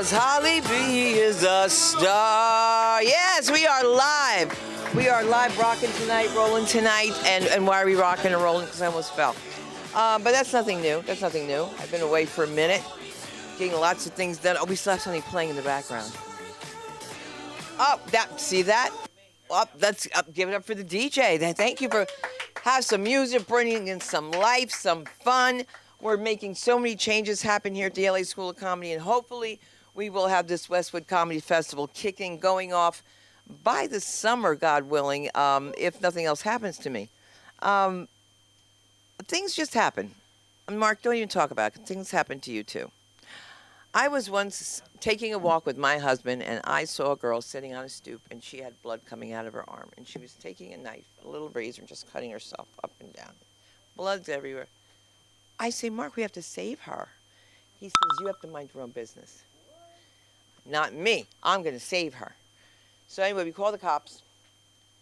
Because Holly B is a star. Yes, we are live. We are live rocking tonight, rolling tonight. And why are we rocking and rolling? Because I almost fell. But that's nothing new. That's nothing new. I've been away for a minute, getting lots of things done. Oh, we still have something playing in the background. Oh, see that? Oh, let's give it up for the DJ. Thank you for have some music, bringing in some life, some fun. We're making so many changes happen here at the LA School of Comedy, and hopefully we will have this Westwood Comedy Festival going off by the summer, God willing, if nothing else happens to me. Things just happen. Mark, don't even talk about it. Things happen to you, too. I was once taking a walk with my husband, and I saw a girl sitting on a stoop, and she had blood coming out of her arm, and she was taking a knife, a little razor, and just cutting herself up and down. Blood's everywhere. I say, Mark, we have to save her. He says, you have to mind your own business. Not me. I'm going to save her. So anyway, we call the cops.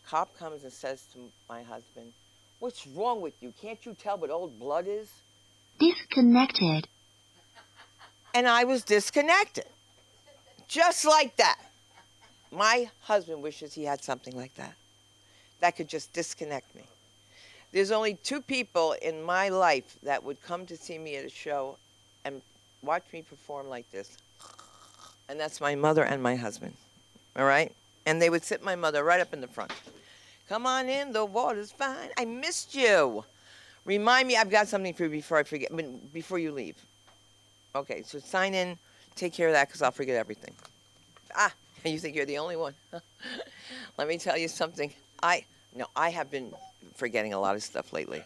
Cop comes and says to my husband, what's wrong with you? Can't you tell what old blood is? Disconnected. And I was disconnected. Just like that. My husband wishes he had something like that. That could just disconnect me. There's only two people in my life that would come to see me at a show and watch me perform like this. And that's my mother and my husband. All right? And they would sit my mother right up in the front. Come on in, the water's fine. I missed you. Remind me, I've got something for you before I forget, before you leave. Okay, so sign in, take care of that, because I'll forget everything. You think you're the only one. Let me tell you something. I have been forgetting a lot of stuff lately.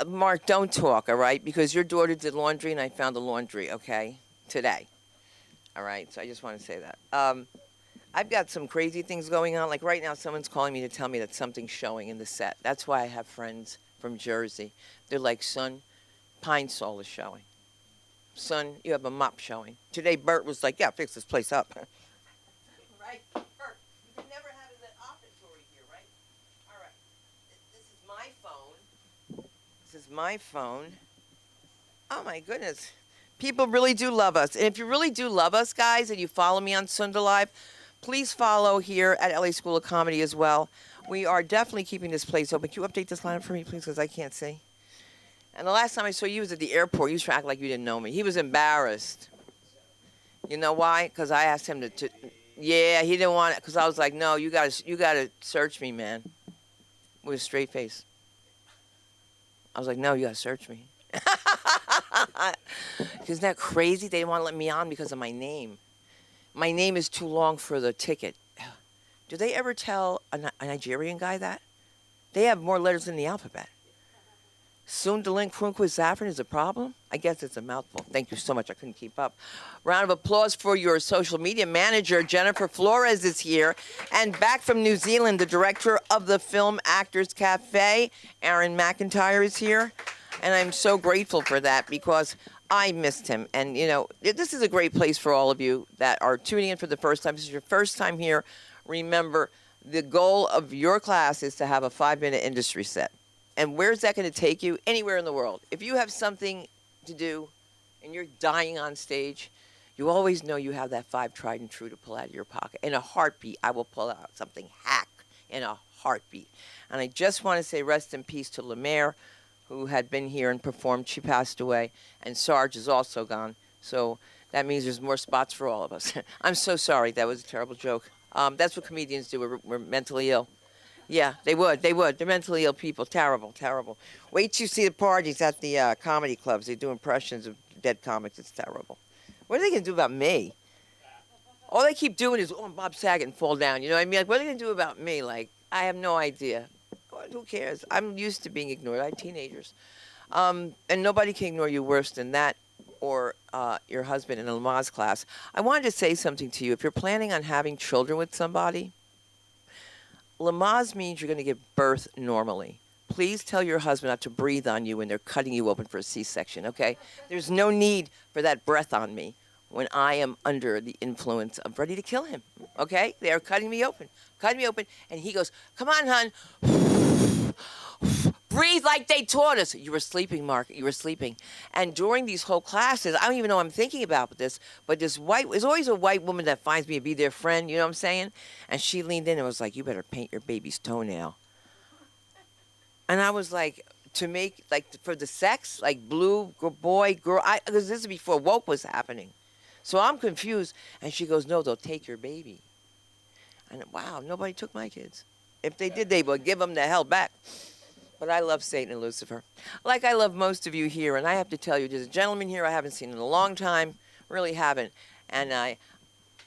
Mark, don't talk, all right? Because your daughter did laundry, and I found the laundry, okay, today. All right, so I just want to say that. I've got some crazy things going on. Like right now, someone's calling me to tell me that something's showing in the set. That's why I have friends from Jersey. They're like, son, Pine Sol is showing. Son, you have a mop showing. Today, Bert was like, yeah, fix this place up. Right, Bert, you can never have an offertory here, right? All right, this is my phone. This is my phone. Oh, my goodness. People really do love us. And if you really do love us, guys, and you follow me on Sunda Live, please follow here at LA School of Comedy as well. We are definitely keeping this place open. Can you update this lineup for me, please, because I can't see? And the last time I saw you was at the airport. You used to act like you didn't know me. He was embarrassed. You know why? Because I asked him to yeah, he didn't want it. Because I was like, no, you gotta search me, man, with a straight face. I was like, no, you gotta search me. Isn't that crazy? They didn't want to let me on because of my name. My name is too long for the ticket. Do they ever tell a Nigerian guy that? They have more letters in the alphabet. Sundalin Krunquist Saffron is a problem? I guess it's a mouthful. Thank you so much. I couldn't keep up. Round of applause for your social media manager. Jennifer Flores is here. And back from New Zealand, the director of the Film Actors Cafe, Aaron McIntyre, is here. And I'm so grateful for that because I missed him. And, you know, this is a great place for all of you that are tuning in for the first time. This is your first time here. Remember, the goal of your class is to have a 5-minute industry set. And where's that going to take you? Anywhere in the world. If you have something to do and you're dying on stage, you always know you have that 5 tried and true to pull out of your pocket. In a heartbeat, I will pull out something hack in a heartbeat. And I just want to say rest in peace to Lemaire, who had been here and performed. She passed away. And Sarge is also gone. So that means there's more spots for all of us. I'm so sorry. That was a terrible joke. That's what comedians do. We're mentally ill. Yeah, they would. They're mentally ill people. Terrible, terrible. Wait till you see the parties at the comedy clubs. They do impressions of dead comics. It's terrible. What are they going to do about me? All they keep doing is, oh, I'm Bob Saget and fall down. You know what I mean? Like, what are they going to do about me? Like, I have no idea. Who cares? I'm used to being ignored. I have teenagers. And nobody can ignore you worse than that or your husband in a Lamaze class. I wanted to say something to you. If you're planning on having children with somebody, Lamaze means you're going to give birth normally. Please tell your husband not to breathe on you when they're cutting you open for a C-section, okay? There's no need for that breath on me when I am under the influence of ready to kill him. Okay? They are cutting me open. And he goes, "Come on, hon. Breathe like they taught us." You were sleeping, Mark. You were sleeping. And during these whole classes, I don't even know I'm thinking about this, but there's always a white woman that finds me to be their friend, you know what I'm saying? And she leaned in and was like, "You better paint your baby's toenail." And I was like, to make, like, for the sex, like blue, boy, girl, because this is before woke was happening. So I'm confused. And she goes, "No, they'll take your baby." And wow, nobody took my kids. If they did, they would give them the hell back. But I love Satan and Lucifer. Like I love most of you here. And I have to tell you, there's a gentleman here I haven't seen in a long time. Really haven't. And I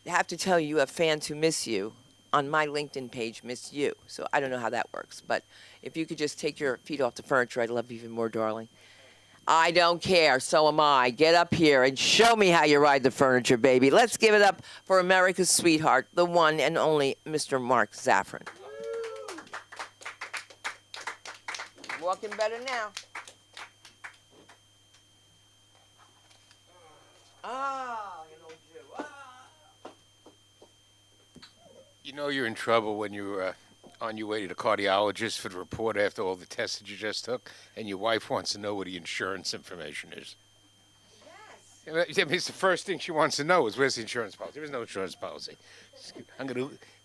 have to tell you, you have fans who miss you. On my LinkedIn page, miss you. So I don't know how that works. But if you could just take your feet off the furniture, I'd love you even more, darling. I don't care. So am I. Get up here and show me how you ride the furniture, baby. Let's give it up for America's sweetheart, the one and only Mr. Mark Zaffron. Walking better now. Ah, you know, Jew. Ah. You know you're in trouble when you're on your way to the cardiologist for the report after all the tests that you just took, and your wife wants to know what the insurance information is. Yes. I mean, it's the first thing she wants to know is where's the insurance policy. There is no insurance policy.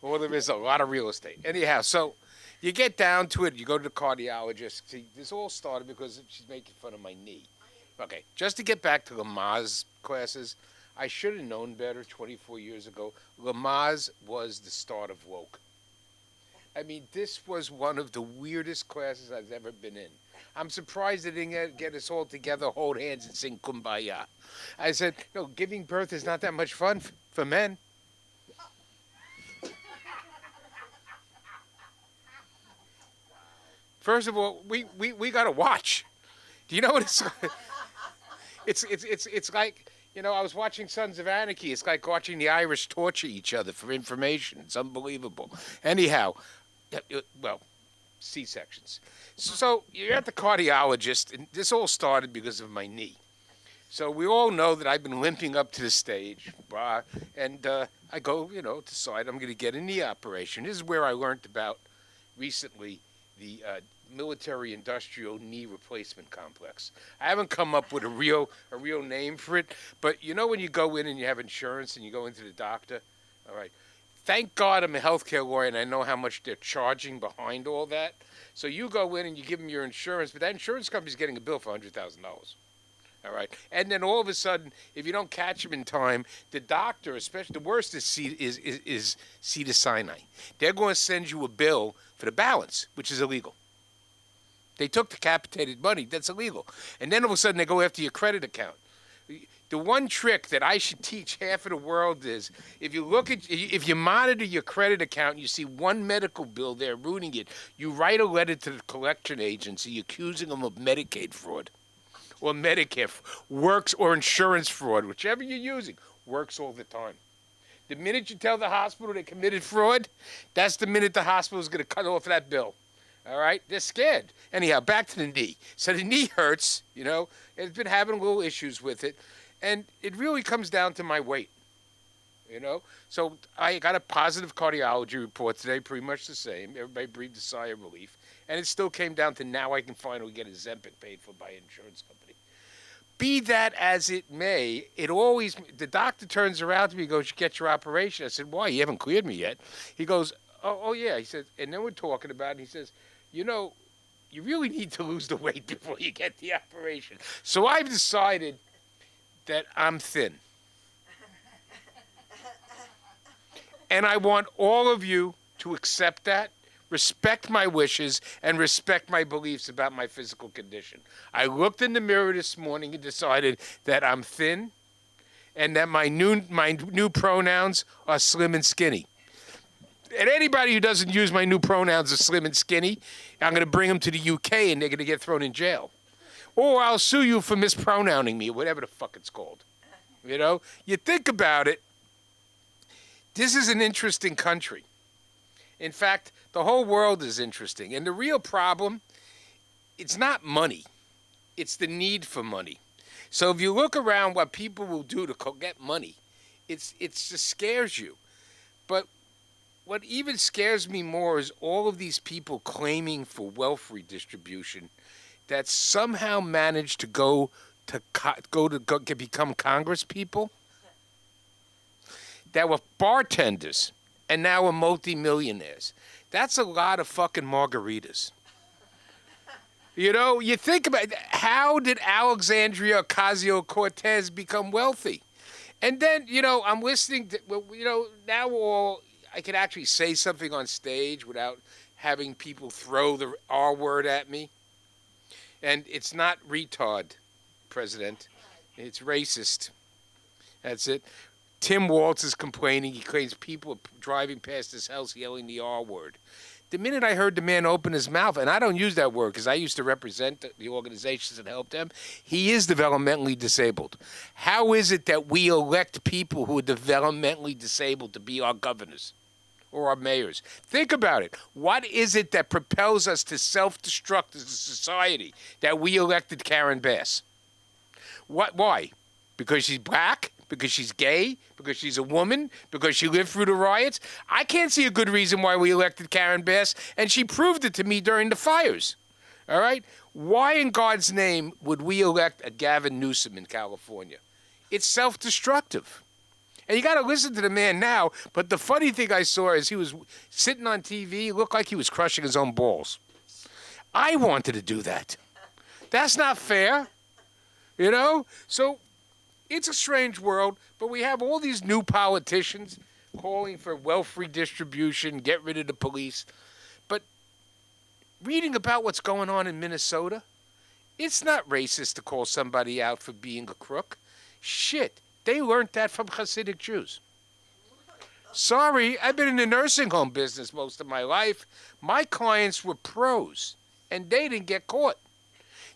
Well, there is a lot of real estate. Anyhow, so you get down to it. You go to the cardiologist. See, this all started because she's making fun of my knee. Okay, just to get back to Lamaze classes, I should have known better 24 years ago. Lamaze was the start of woke. I mean, this was one of the weirdest classes I've ever been in. I'm surprised they didn't get us all together, hold hands, and sing Kumbaya. I said, no, giving birth is not that much fun for men. First of all, we got to watch. Do you know what it's like? It's like, you know, I was watching Sons of Anarchy. It's like watching the Irish torture each other for information. It's unbelievable. Anyhow, well, C-sections. So you're at the cardiologist, and this all started because of my knee. So we all know that I've been limping up to the stage, and I go, you know, decide I'm going to get a knee operation. This is where I learned about recently the military-industrial knee replacement complex. I haven't come up with a real name for it, but you know when you go in and you have insurance and you go into the doctor, all right. Thank God I'm a healthcare lawyer and I know how much they're charging behind all that. So you go in and you give them your insurance, but that insurance company's getting a bill for $100,000. All right, and then all of a sudden, if you don't catch them in time, the doctor, especially the worst is Cedars-Sinai. They're going to send you a bill for the balance, which is illegal. They took the capitated money. That's illegal. And then all of a sudden, they go after your credit account. The one trick that I should teach half of the world is if you monitor your credit account and you see one medical bill there ruining it, you write a letter to the collection agency accusing them of Medicaid fraud or Medicare works or insurance fraud, whichever you're using, works all the time. The minute you tell the hospital they committed fraud, that's the minute the hospital is going to cut off that bill. All right? They're scared. Anyhow, back to the knee. So the knee hurts, you know. It's been having little issues with it. And it really comes down to my weight, you know. So I got a positive cardiology report today, pretty much the same. Everybody breathed a sigh of relief. And it still came down to now I can finally get a Ozempic paid for by an insurance company. Be that as it may, the doctor turns around to me and goes, "You get your operation." I said, "Why? You haven't cleared me yet." He goes, oh yeah. He says, and then we're talking about it, and he says, "You know, you really need to lose the weight before you get the operation." So I've decided that I'm thin. And I want all of you to accept that, respect my wishes, and respect my beliefs about my physical condition. I looked in the mirror this morning and decided that I'm thin and that my new pronouns are slim and skinny. And anybody who doesn't use my new pronouns as slim and skinny, I'm going to bring them to the UK and they're going to get thrown in jail. Or I'll sue you for mispronouncing me, or whatever the fuck it's called. You know? You think about it, this is an interesting country. In fact, the whole world is interesting. And the real problem, it's not money. It's the need for money. So if you look around what people will do to get money, it just scares you. But what even scares me more is all of these people claiming for wealth redistribution that somehow managed to become Congress people that were bartenders and now are multimillionaires. That's a lot of fucking margaritas. You know, you think about it, how did Alexandria Ocasio-Cortez become wealthy? And then, you know, I'm listening to, well, you know, now I can actually say something on stage without having people throw the R word at me. And it's not retard, President. It's racist. That's it. Tim Walz is complaining. He claims people are driving past his house yelling the R word. The minute I heard the man open his mouth, and I don't use that word because I used to represent the organizations that helped him, he is developmentally disabled. How is it that we elect people who are developmentally disabled to be our governors or our mayors? Think about it. What is it that propels us to self-destruct as a society that we elected Karen Bass? Why? Because she's black? Because she's gay? Because she's a woman? Because she lived through the riots? I can't see a good reason why we elected Karen Bass, and she proved it to me during the fires. All right? Why in God's name would we elect a Gavin Newsom in California? It's self-destructive. And you got to listen to the man now, but the funny thing I saw is he was sitting on TV, it looked like he was crushing his own balls. I wanted to do that. That's not fair. You know? So it's a strange world, but we have all these new politicians calling for wealth redistribution, get rid of the police. But reading about what's going on in Minnesota, it's not racist to call somebody out for being a crook. Shit, they learned that from Hasidic Jews. Sorry, I've been in the nursing home business most of my life. My clients were pros, and they didn't get caught.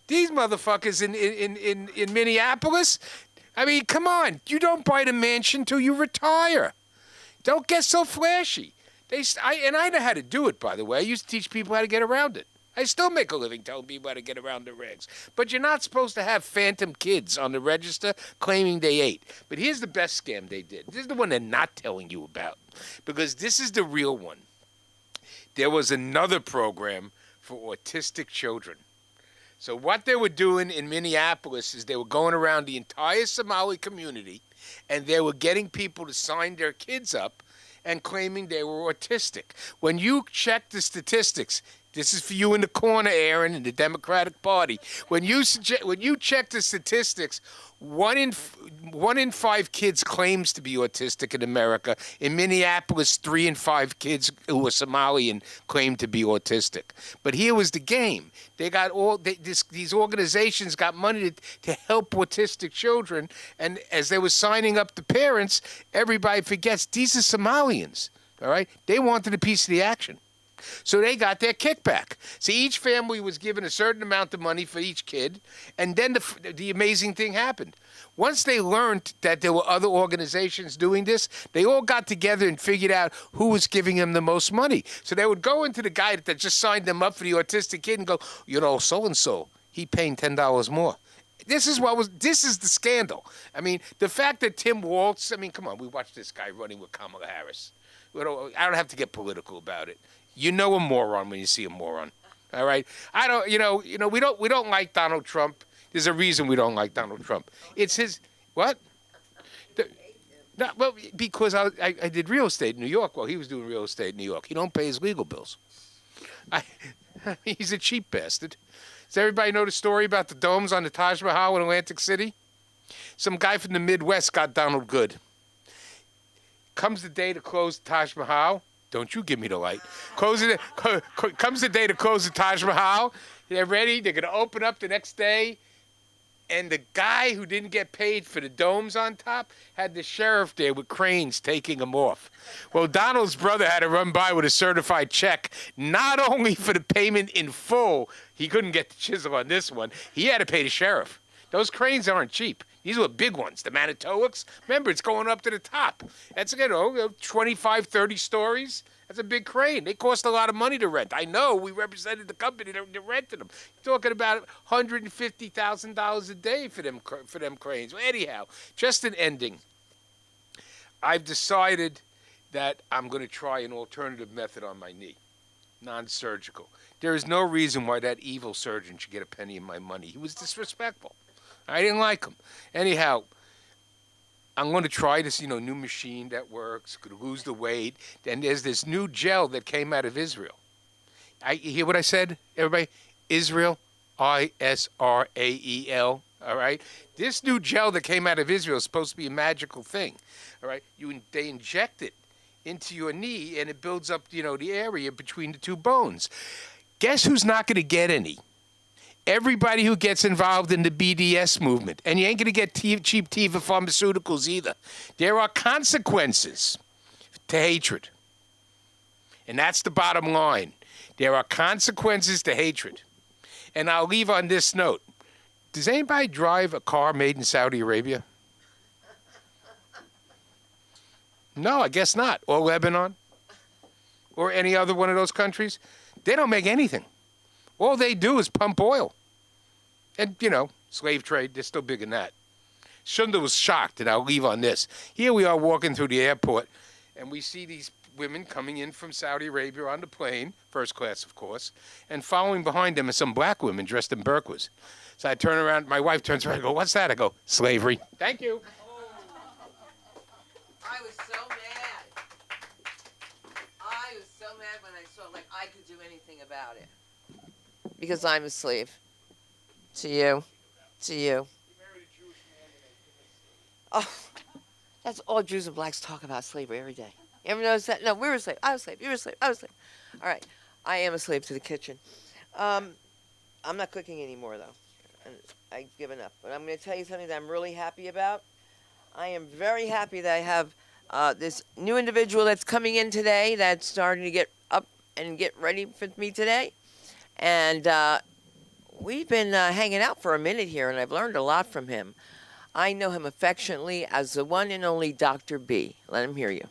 These motherfuckers in Minneapolis, I mean, come on. You don't buy the mansion till you retire. Don't get so flashy. I know how to do it, by the way. I used to teach people how to get around it. I still make a living telling people how to get around the regs. But you're not supposed to have phantom kids on the register claiming they ate. But here's the best scam they did. This is the one they're not telling you about, because this is the real one. There was another program for autistic children. So what they were doing in Minneapolis is they were going around the entire Somali community, and they were getting people to sign their kids up and claiming they were autistic. When you check the statistics, this is for you in the corner, Aaron, in the Democratic Party. When you check the statistics, one in 5 kids claims to be autistic in America. In Minneapolis, 3 in 5 kids who are Somalian claim to be autistic. But here was the game. They got these organizations got money to help autistic children, and as they were signing up the parents, everybody forgets these are Somalians. All right, they wanted a piece of the action. So they got their kickback. See, each family was given a certain amount of money for each kid, and then the amazing thing happened. Once they learned that there were other organizations doing this, they all got together and figured out who was giving them the most money. So they would go into the guy that just signed them up for the autistic kid and go, you know, so-and-so, he paying $10 more. This is the scandal. I mean, the fact that Tim Walz, I mean, come on, we watched this guy running with Kamala Harris. I don't have to get political about it. You know a moron when you see a moron. All right? We don't like Donald Trump. There's a reason we don't like Donald Trump. It's his what? Because I did real estate in New York. Well, he was doing real estate in New York. He don't pay his legal bills. He's a cheap bastard. Does everybody know the story about the domes on the Taj Mahal in Atlantic City? Some guy from the Midwest got Donald Good. Comes the day to close the Taj Mahal. Don't you give me the light. Comes the day to close the Taj Mahal. They're ready. They're going to open up the next day. And the guy who didn't get paid for the domes on top had the sheriff there with cranes taking him off. Well, Donald's brother had to run by with a certified check, not only for the payment in full. He couldn't get the chisel on this one. He had to pay the sheriff. Those cranes aren't cheap. These were big ones, the Manitowocs. Remember, it's going up to the top. That's, 25, 30 stories. That's a big crane. They cost a lot of money to rent. I know. We represented the company that rented them. You're talking about $150,000 a day for them cranes. Well, anyhow, just an ending. I've decided that I'm going to try an alternative method on my knee, non-surgical. There is no reason why that evil surgeon should get a penny of my money. He was disrespectful. I didn't like him. Anyhow, I'm going to try this, new machine that works, could lose the weight. And there's this new gel that came out of Israel. You hear what I said, everybody? Israel, Israel, all right? This new gel that came out of Israel is supposed to be a magical thing, all right? They inject it into your knee, and it builds up, the area between the two bones. Guess who's not going to get any? Everybody who gets involved in the BDS movement. And you ain't going to get cheap Teva pharmaceuticals either. There are consequences to hatred. And that's the bottom line. There are consequences to hatred. And I'll leave on this note. Does anybody drive a car made in Saudi Arabia? No, I guess not. Or Lebanon? Or any other one of those countries? They don't make anything. All they do is pump oil. And, slave trade, they're still big in that. Shunda was shocked, and I'll leave on this. Here we are walking through the airport, and we see these women coming in from Saudi Arabia on the plane, first class, of course, and following behind them are some black women dressed in burqas. So I turn around, my wife turns around and I go, "What's that?" I go, "Slavery." Thank you. I was so mad. I was so mad when I saw, I could do anything about it. Because I'm a slave. To you. To you. Oh, that's all Jews and blacks talk about, slavery every day. You ever notice that? No, we were a slave. I was a slave. You were a slave. I was a slave. All right. I am a slave to the kitchen. I'm not cooking anymore, though. I've given up. But I'm going to tell you something that I'm really happy about. I am very happy that I have this new individual that's coming in today that's starting to get up and get ready for me today. And we've been hanging out for a minute here, and I've learned a lot from him. I know him affectionately as the one and only Dr. B. Let him hear you.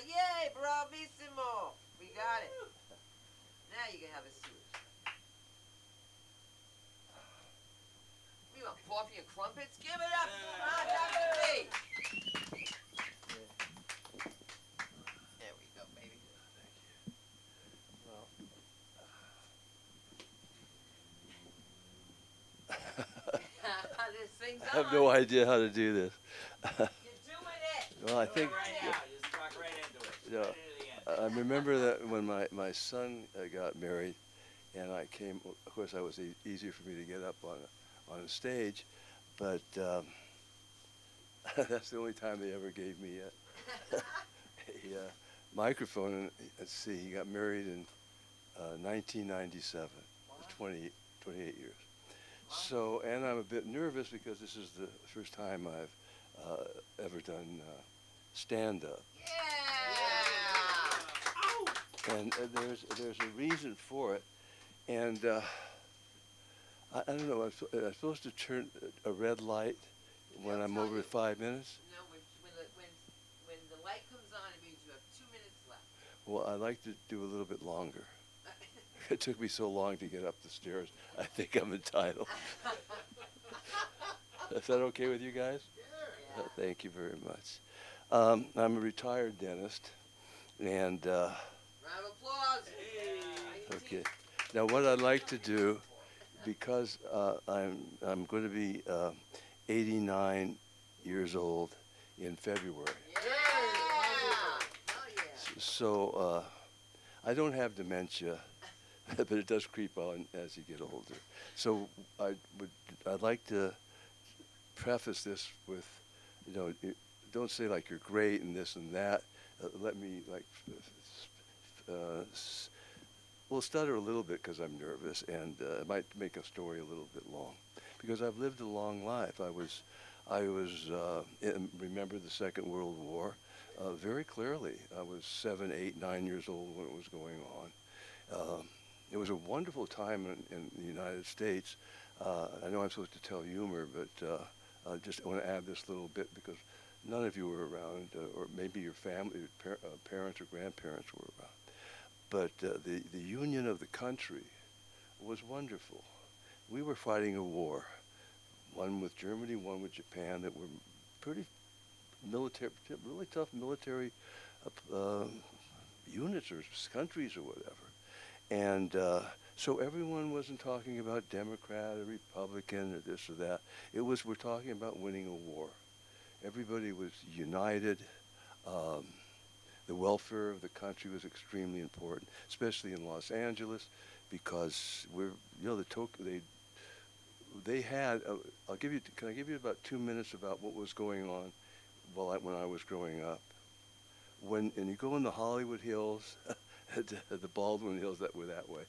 Yay, bravissimo! We got it. Now you can have a seat. We want coffee and crumpets? Give it up! Dr. B! There we go, baby. This thing's I have no idea how to do this. You're doing it! Well, I think, Right now, just walk right into it. yeah, Right into the end. I remember that when my son got married, and I came. Of course, I was easier for me to get up on a stage, but that's the only time they ever gave me a microphone. And let's see, he got married in 1997. Wow. 28 years. So, and I'm a bit nervous because this is the first time I've ever done stand-up. Yeah! And there's a reason for it. And I don't know, I'm supposed to turn a red light when I'm over 5 minutes? No, when the light comes on, it means you have 2 minutes left. Well, I like to do a little bit longer. It took me so long to get up the stairs. I think I'm entitled. Is that okay with you guys? Yeah. Thank you very much. I'm a retired dentist, and Round of applause. okay. Now, what I'd like to do, because I'm going to be 89 years old in February. Yeah! Hell yeah! So I don't have dementia, but it does creep on as you get older. So I'd like to preface this with, don't say like you're great and this and that. Let me Well, stutter a little bit because I'm nervous, and it might make a story a little bit long, because I've lived a long life. Remember the Second World War very clearly. I was 7, 8, 9 years old when it was going on. It was a wonderful time in the United States. I know I'm supposed to tell humor, but I just want to add this little bit because none of you were around, or maybe your family, parents or grandparents were around. But the union of the country was wonderful. We were fighting a war, one with Germany, one with Japan, that were pretty military, really tough military units or countries or whatever. And so everyone wasn't talking about Democrat or Republican or this or that. We're talking about winning a war. Everybody was united. The welfare of the country was extremely important, especially in Los Angeles, because they had. Can I give you about 2 minutes about what was going on when I was growing up? And you go in the Hollywood Hills, the Baldwin Hills that were that way,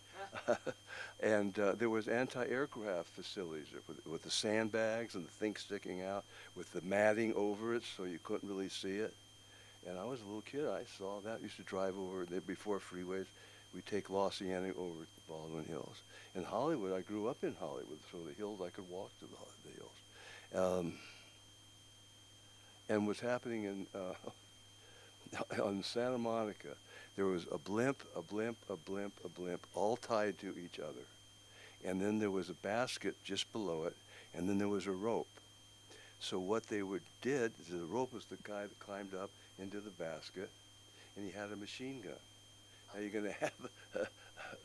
and there was anti-aircraft facilities with the sandbags and the things sticking out, with the matting over it so you couldn't really see it. And I was a little kid. I saw that. Used to drive over there before freeways. We'd take La Cienega over to the Baldwin Hills. In Hollywood, I grew up in Hollywood, so the hills, I could walk to the hills. And what's happening in on Santa Monica, there was a blimp, all tied to each other. And then there was a basket just below it, and then there was a rope. So what they did is the rope was the guy that climbed up into the basket, and he had a machine gun. Now you're going to have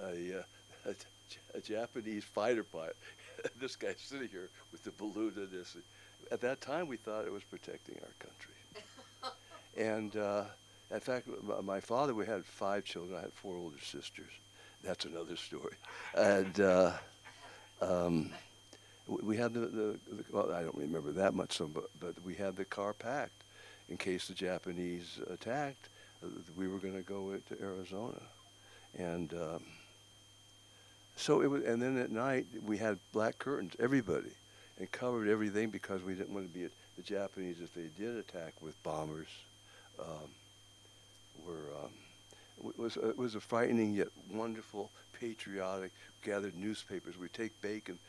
a Japanese fighter pilot. This guy's sitting here with the balloon and this. At that time, we thought it was protecting our country. And in fact, my father, we had 5 children. I had 4 older sisters. That's another story. And we had well, I don't remember that much, but we had the car packed in case the Japanese attacked. We were going to go into Arizona. And so it was, and then at night we had black curtains, everybody, and covered everything because we didn't want to be the Japanese, if they did attack with bombers, it was a frightening yet wonderful, patriotic. Gathered newspapers. We take bacon,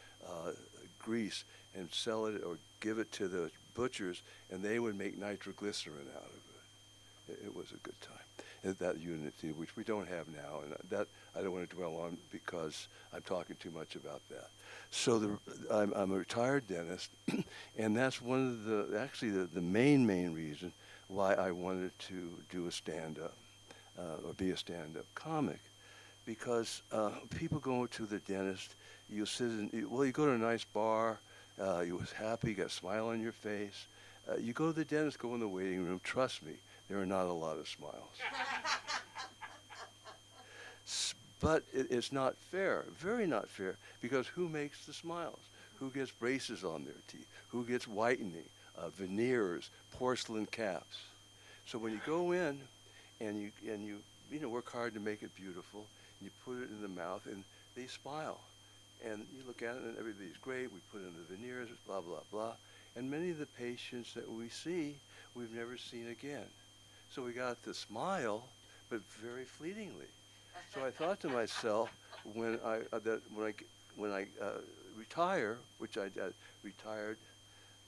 grease, and sell it or give it to the butchers, and they would make nitroglycerin out of it. It was a good time. And that unity, which we don't have now, and that I don't want to dwell on because I'm talking too much about that. So I'm a retired dentist, and that's one of the main reason why I wanted to do a stand-up or be a stand-up comic, because people go to the dentist, you sit in, you go to a nice bar, you was happy, you got a smile on your face. You go to the dentist, go in the waiting room, trust me, there are not a lot of smiles. But it's not fair, very not fair, because who makes the smiles? Who gets braces on their teeth? Who gets whitening, veneers, porcelain caps? So when you go in and you work hard to make it beautiful, and you put it in the mouth, and they smile. And you look at it, and everybody's great. We put in the veneers, blah, blah, blah. And many of the patients that we see, we've never seen again. So we got the smile, but very fleetingly. So I thought to myself, when I retire, which I retired,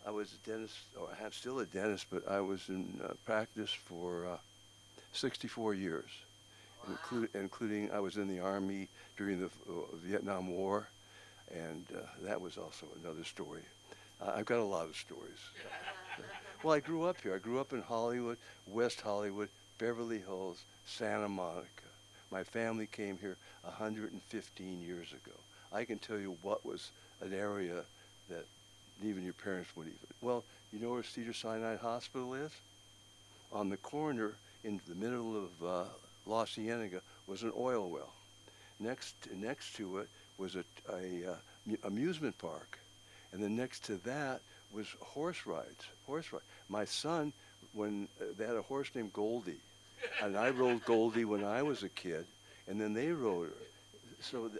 I was a dentist, or I'm still a dentist, but I was in practice for 64 years, wow. Including I was in the Army during the Vietnam War, and that was also another story. I've got a lot of stories. Well, I grew up here. I grew up in Hollywood, West Hollywood, Beverly Hills, Santa Monica. My family came here 115 years ago. I can tell you what was an area that even your parents wouldn't even. Well, you know where Cedars-Sinai Hospital is? On the corner in the middle of La Cienega was an oil well. Next to it was a amusement park. And then next to that was horse rides. My son, they had a horse named Goldie. And I rode Goldie when I was a kid. And then they rode her.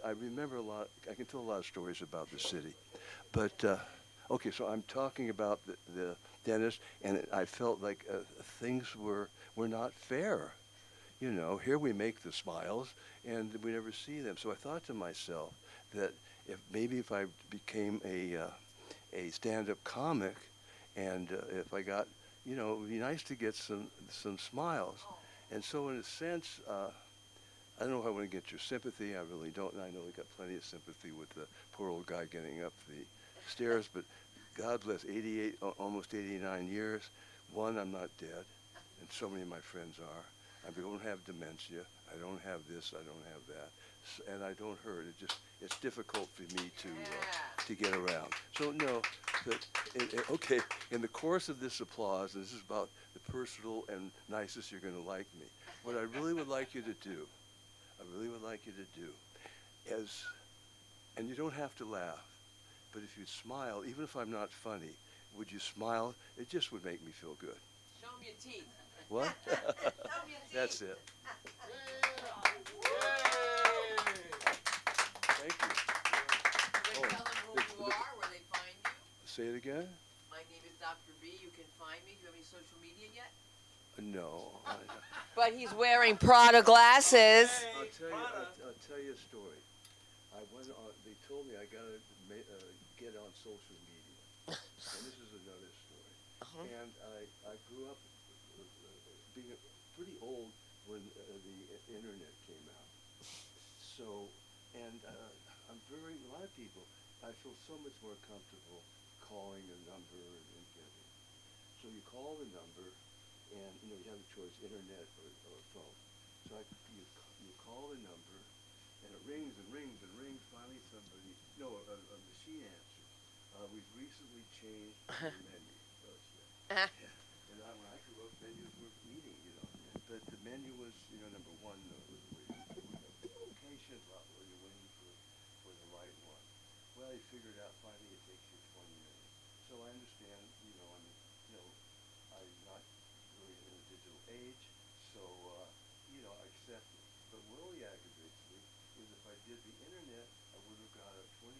I remember a lot. I can tell a lot of stories about the city, but okay. So I'm talking about the dentist, and I felt like things were not fair. You know, here we make the smiles, and we never see them. So I thought to myself that if I became a stand-up comic, and if I got, you know, it would be nice to get some smiles. And so in a sense, I don't know if I want to get your sympathy. I really don't. And I know we got plenty of sympathy with the poor old guy getting up the stairs. But God bless, 88, almost 89 years. One, I'm not dead, and so many of my friends are. I don't have dementia. I don't have this. I don't have that, and I don't hurt. It's difficult for me to get around. So no, okay. In the course of this applause, and this is about the personal and nicest you're going to like me. What I really would like you to do. Is, and you don't have to laugh, but if you'd smile, even if I'm not funny, would you smile? It just would make me feel good. Show him your teeth. What? Show him your teeth. That's it. Thank you. You can tell them who you are, where they find you. Say it again? My name is Dr. B. You can find me. Do you have any social media yet? No. But he's wearing Prada glasses. I'll tell you a story. I went on. They told me I gotta get on social media, and this is another story. And I grew up being pretty old when the internet came out. So, and a lot of people, I feel so much more comfortable calling a number and getting. So you call the number, and you know you have a choice: internet or phone. So you call the number, and it rings and rings and rings. Finally, a machine answers. We've recently changed the menu. And when I grew up, menus were meeting, you know. But the menu was, you know, number one, location, while you're waiting for the right one. Well, you figured out finally it takes you 20 minutes. So I understand, I'm not really in a digital age, so, I accept it. But what really aggravates me is if I did the internet, I would have got a 20%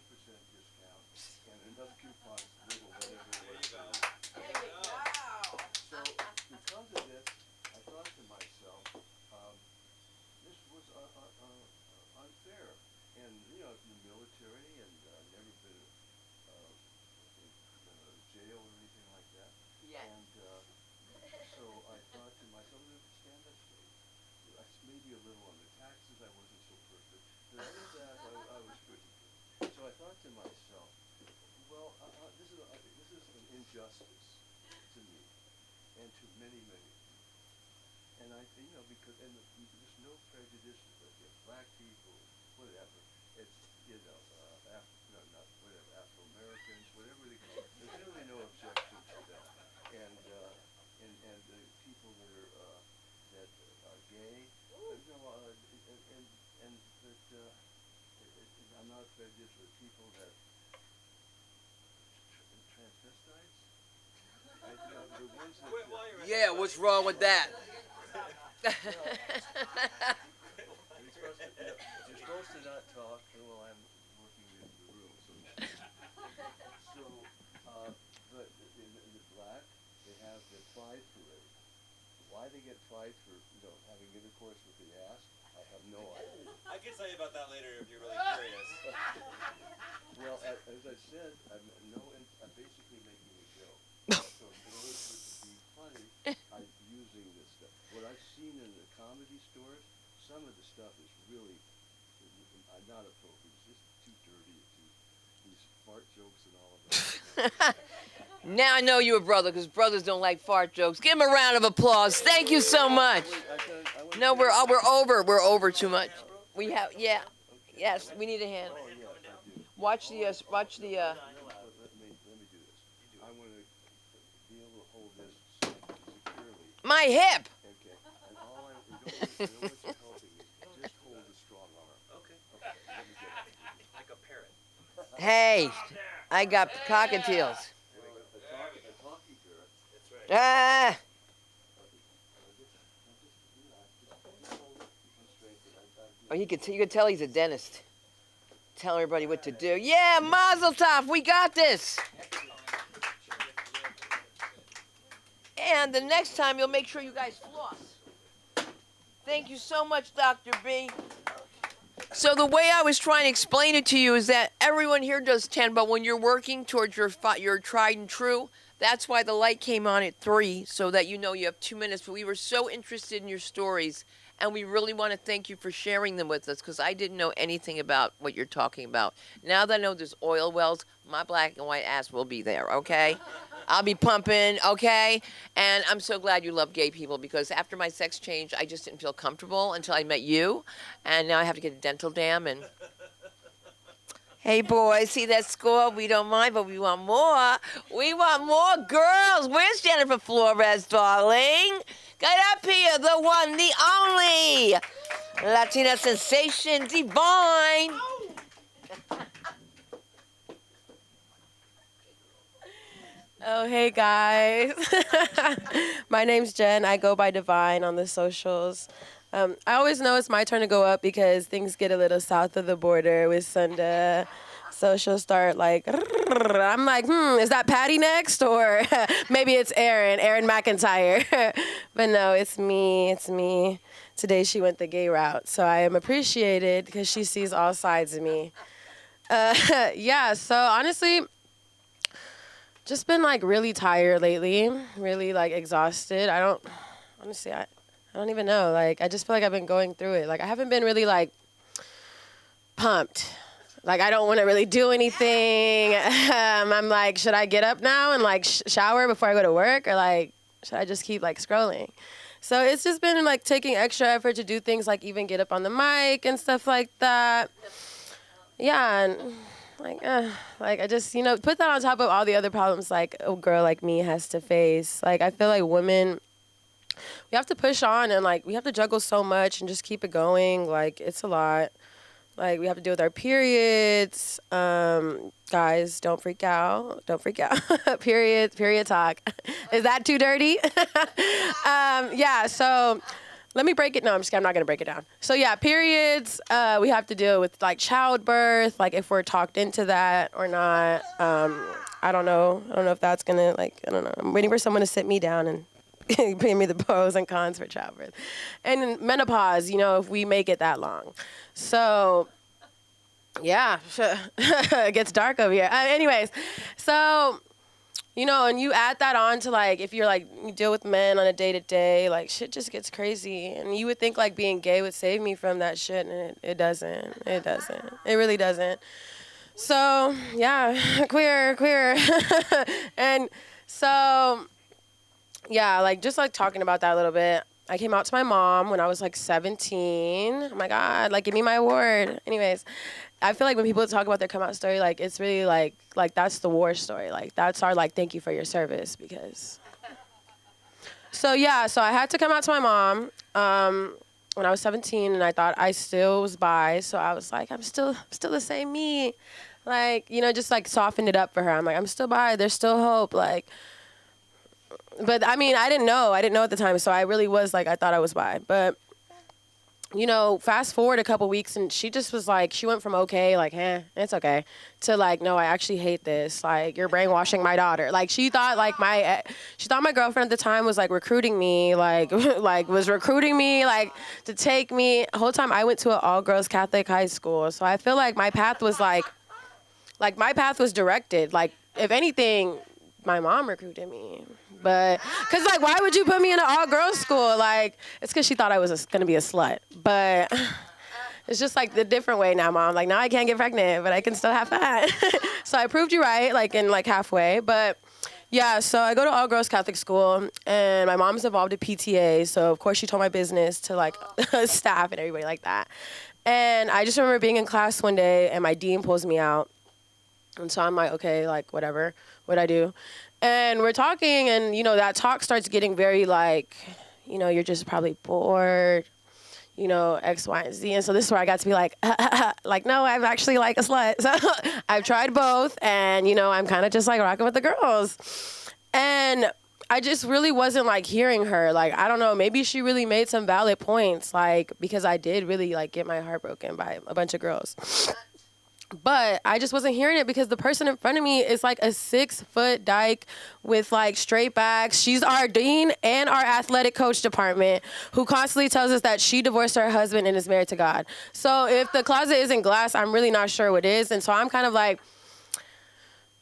discount and enough coupons to live or whatever it was. So because of this, I thought to myself, this was unfair. And, I've been in the military and never been in jail or anything like that. Yes. And so I thought to myself, stand up straight. Maybe a little on the taxes, I wasn't so perfect. But other than that, I was pretty good. So I thought to myself, well, this is an injustice to me and to many, many people. And because there's no prejudice against black people, whatever. It's, Afro-Americans, whatever they call it. There's really no objection to that. And the people that are gay, I'm not prejudiced with people that transvestites. The ones that, Yeah, what's wrong with that? you're supposed to not talk while I'm working in the room. But in the black, they have the pride parade. Why they get pride for having intercourse with the ass, I have no idea. I can tell you about that later if you're really curious. Well, as I said, I'm basically making a joke. So in order for it to be funny, I'm using this stuff. What I've seen in the comedy stores, some of the stuff is really not appropriate. It's just too dirty. These fart jokes and all of that. Now I know you're a brother, because brothers don't like fart jokes. Give him a round of applause. Thank you so much. No, we're over. We're over too much. We have, yeah. Yes, we need a hand. Oh, yes, I do. Watch the. Let me do this. I want to be able to hold this securely. My hip. Okay. And all I don't want you helping me. Just hold a strong arm. Okay. Okay. Let me get it. Like a parrot. Hey, I got cockatiels. A talkie bird. That's right. Ah. Oh, you could tell he's a dentist. tell everybody what to do. Yeah, Mazel Tov, we got this. And the next time, you'll make sure you guys floss. Thank you so much, Dr. B. So the way I was trying to explain it to you is that everyone here does 10, but when you're working towards your tried and true, that's why the light came on at 3, so that you know you have 2 minutes. But we were so interested in your stories, and we really want to thank you for sharing them with us, because I didn't know anything about what you're talking about. Now that I know there's oil wells, my black and white ass will be there, okay? I'll be pumping, okay? And I'm so glad you love gay people, because after my sex change, I just didn't feel comfortable until I met you, and now I have to get a dental dam, and... Hey, boys, see that score? We don't mind, but we want more. We want more girls. Where's Jennifer Flores, darling? Get up here, the one, the only. Latina sensation, divine. Oh, hey, guys. My name's Jen. I go by Divine on the socials. I always know it's my turn to go up because things get a little south of the border with Sunda. So she'll start like, I'm like, is that Patty next? Or maybe it's Erin McIntyre. But no, it's me. Today she went the gay route. So I am appreciated because she sees all sides of me. Yeah, so honestly, just been like really tired lately, really like exhausted. I don't even know. Like, I just feel like I've been going through it. Like, I haven't been really, like, pumped. Like, I don't want to really do anything. I'm like, should I get up now and, like, shower before I go to work? Or, like, should I just keep, like, scrolling? So it's just been, like, taking extra effort to do things like even get up on the mic and stuff like that. Yeah, and, like, I just, put that on top of all the other problems, like, a girl like me has to face. Like, I feel like women... we have to push on and, like, we have to juggle so much and just keep it going. Like, it's a lot. Like, we have to deal with our periods. Guys, don't freak out. Don't freak out. Period talk. Is that too dirty? Yeah, so let me break it. No, I'm just kidding. I'm not going to break it down. So, yeah, periods. We have to deal with, like, childbirth, like, if we're talked into that or not. I don't know. I don't know if that's going to, like, I don't know. I'm waiting for someone to sit me down and pay me the pros and cons for childbirth. And menopause, if we make it that long. So, yeah, it gets dark over here. Anyways, so, and you add that on to, like, if you're, like, you deal with men on a day-to-day, like, shit just gets crazy. And you would think, like, being gay would save me from that shit, and it doesn't. It doesn't. It really doesn't. So, yeah, queer. And so... yeah, like, just, like, talking about that a little bit. I came out to my mom when I was, like, 17. Oh, my God. Like, give me my award. Anyways, I feel like when people talk about their come out story, like, it's really, like that's the war story. Like, that's our, like, thank you for your service because... So, yeah, so I had to come out to my mom when I was 17, and I thought I still was bi. So I was like, I'm still the same me. Like, just, like, softened it up for her. I'm like, I'm still bi. There's still hope. Like... but, I mean, I didn't know at the time, so I really was, like, I thought I was bi. But, fast forward a couple weeks, and she just was, like, she went from okay, like, it's okay, to, like, no, I actually hate this. Like, you're brainwashing my daughter. Like, she thought, like, my girlfriend at the time was, like, recruiting me, like, was recruiting me, like, to take me. The whole time I went to an all-girls Catholic high school, so I feel like my path was, like, my path was directed. Like, if anything, my mom recruited me. But, because, like, why would you put me in an all-girls school? Like, it's because she thought I was going to be a slut. But it's just, like, the different way now, Mom. Like, now I can't get pregnant, but I can still have fun. So I proved you right, like, in, like, halfway. But, yeah, so I go to all-girls Catholic school, and my mom's involved in PTA. So, of course, she told my business to, like, staff and everybody like that. And I just remember being in class one day, and my dean pulls me out. And so I'm like, okay, like, whatever. What'd I do? And we're talking, and, that talk starts getting very, like, you're just probably bored, X, Y, and Z. And so this is where I got to be like, like, no, I'm actually, like, a slut. So I've tried both, and, I'm kind of just, like, rocking with the girls. And I just really wasn't, like, hearing her. Like, I don't know, maybe she really made some valid points, like, because I did really, like, get my heart broken by a bunch of girls. But I just wasn't hearing it because the person in front of me is like a 6-foot dyke with like straight backs. She's our dean and our athletic coach department who constantly tells us that she divorced her husband and is married to God. So if the closet isn't glass, I'm really not sure what is. And so I'm kind of like,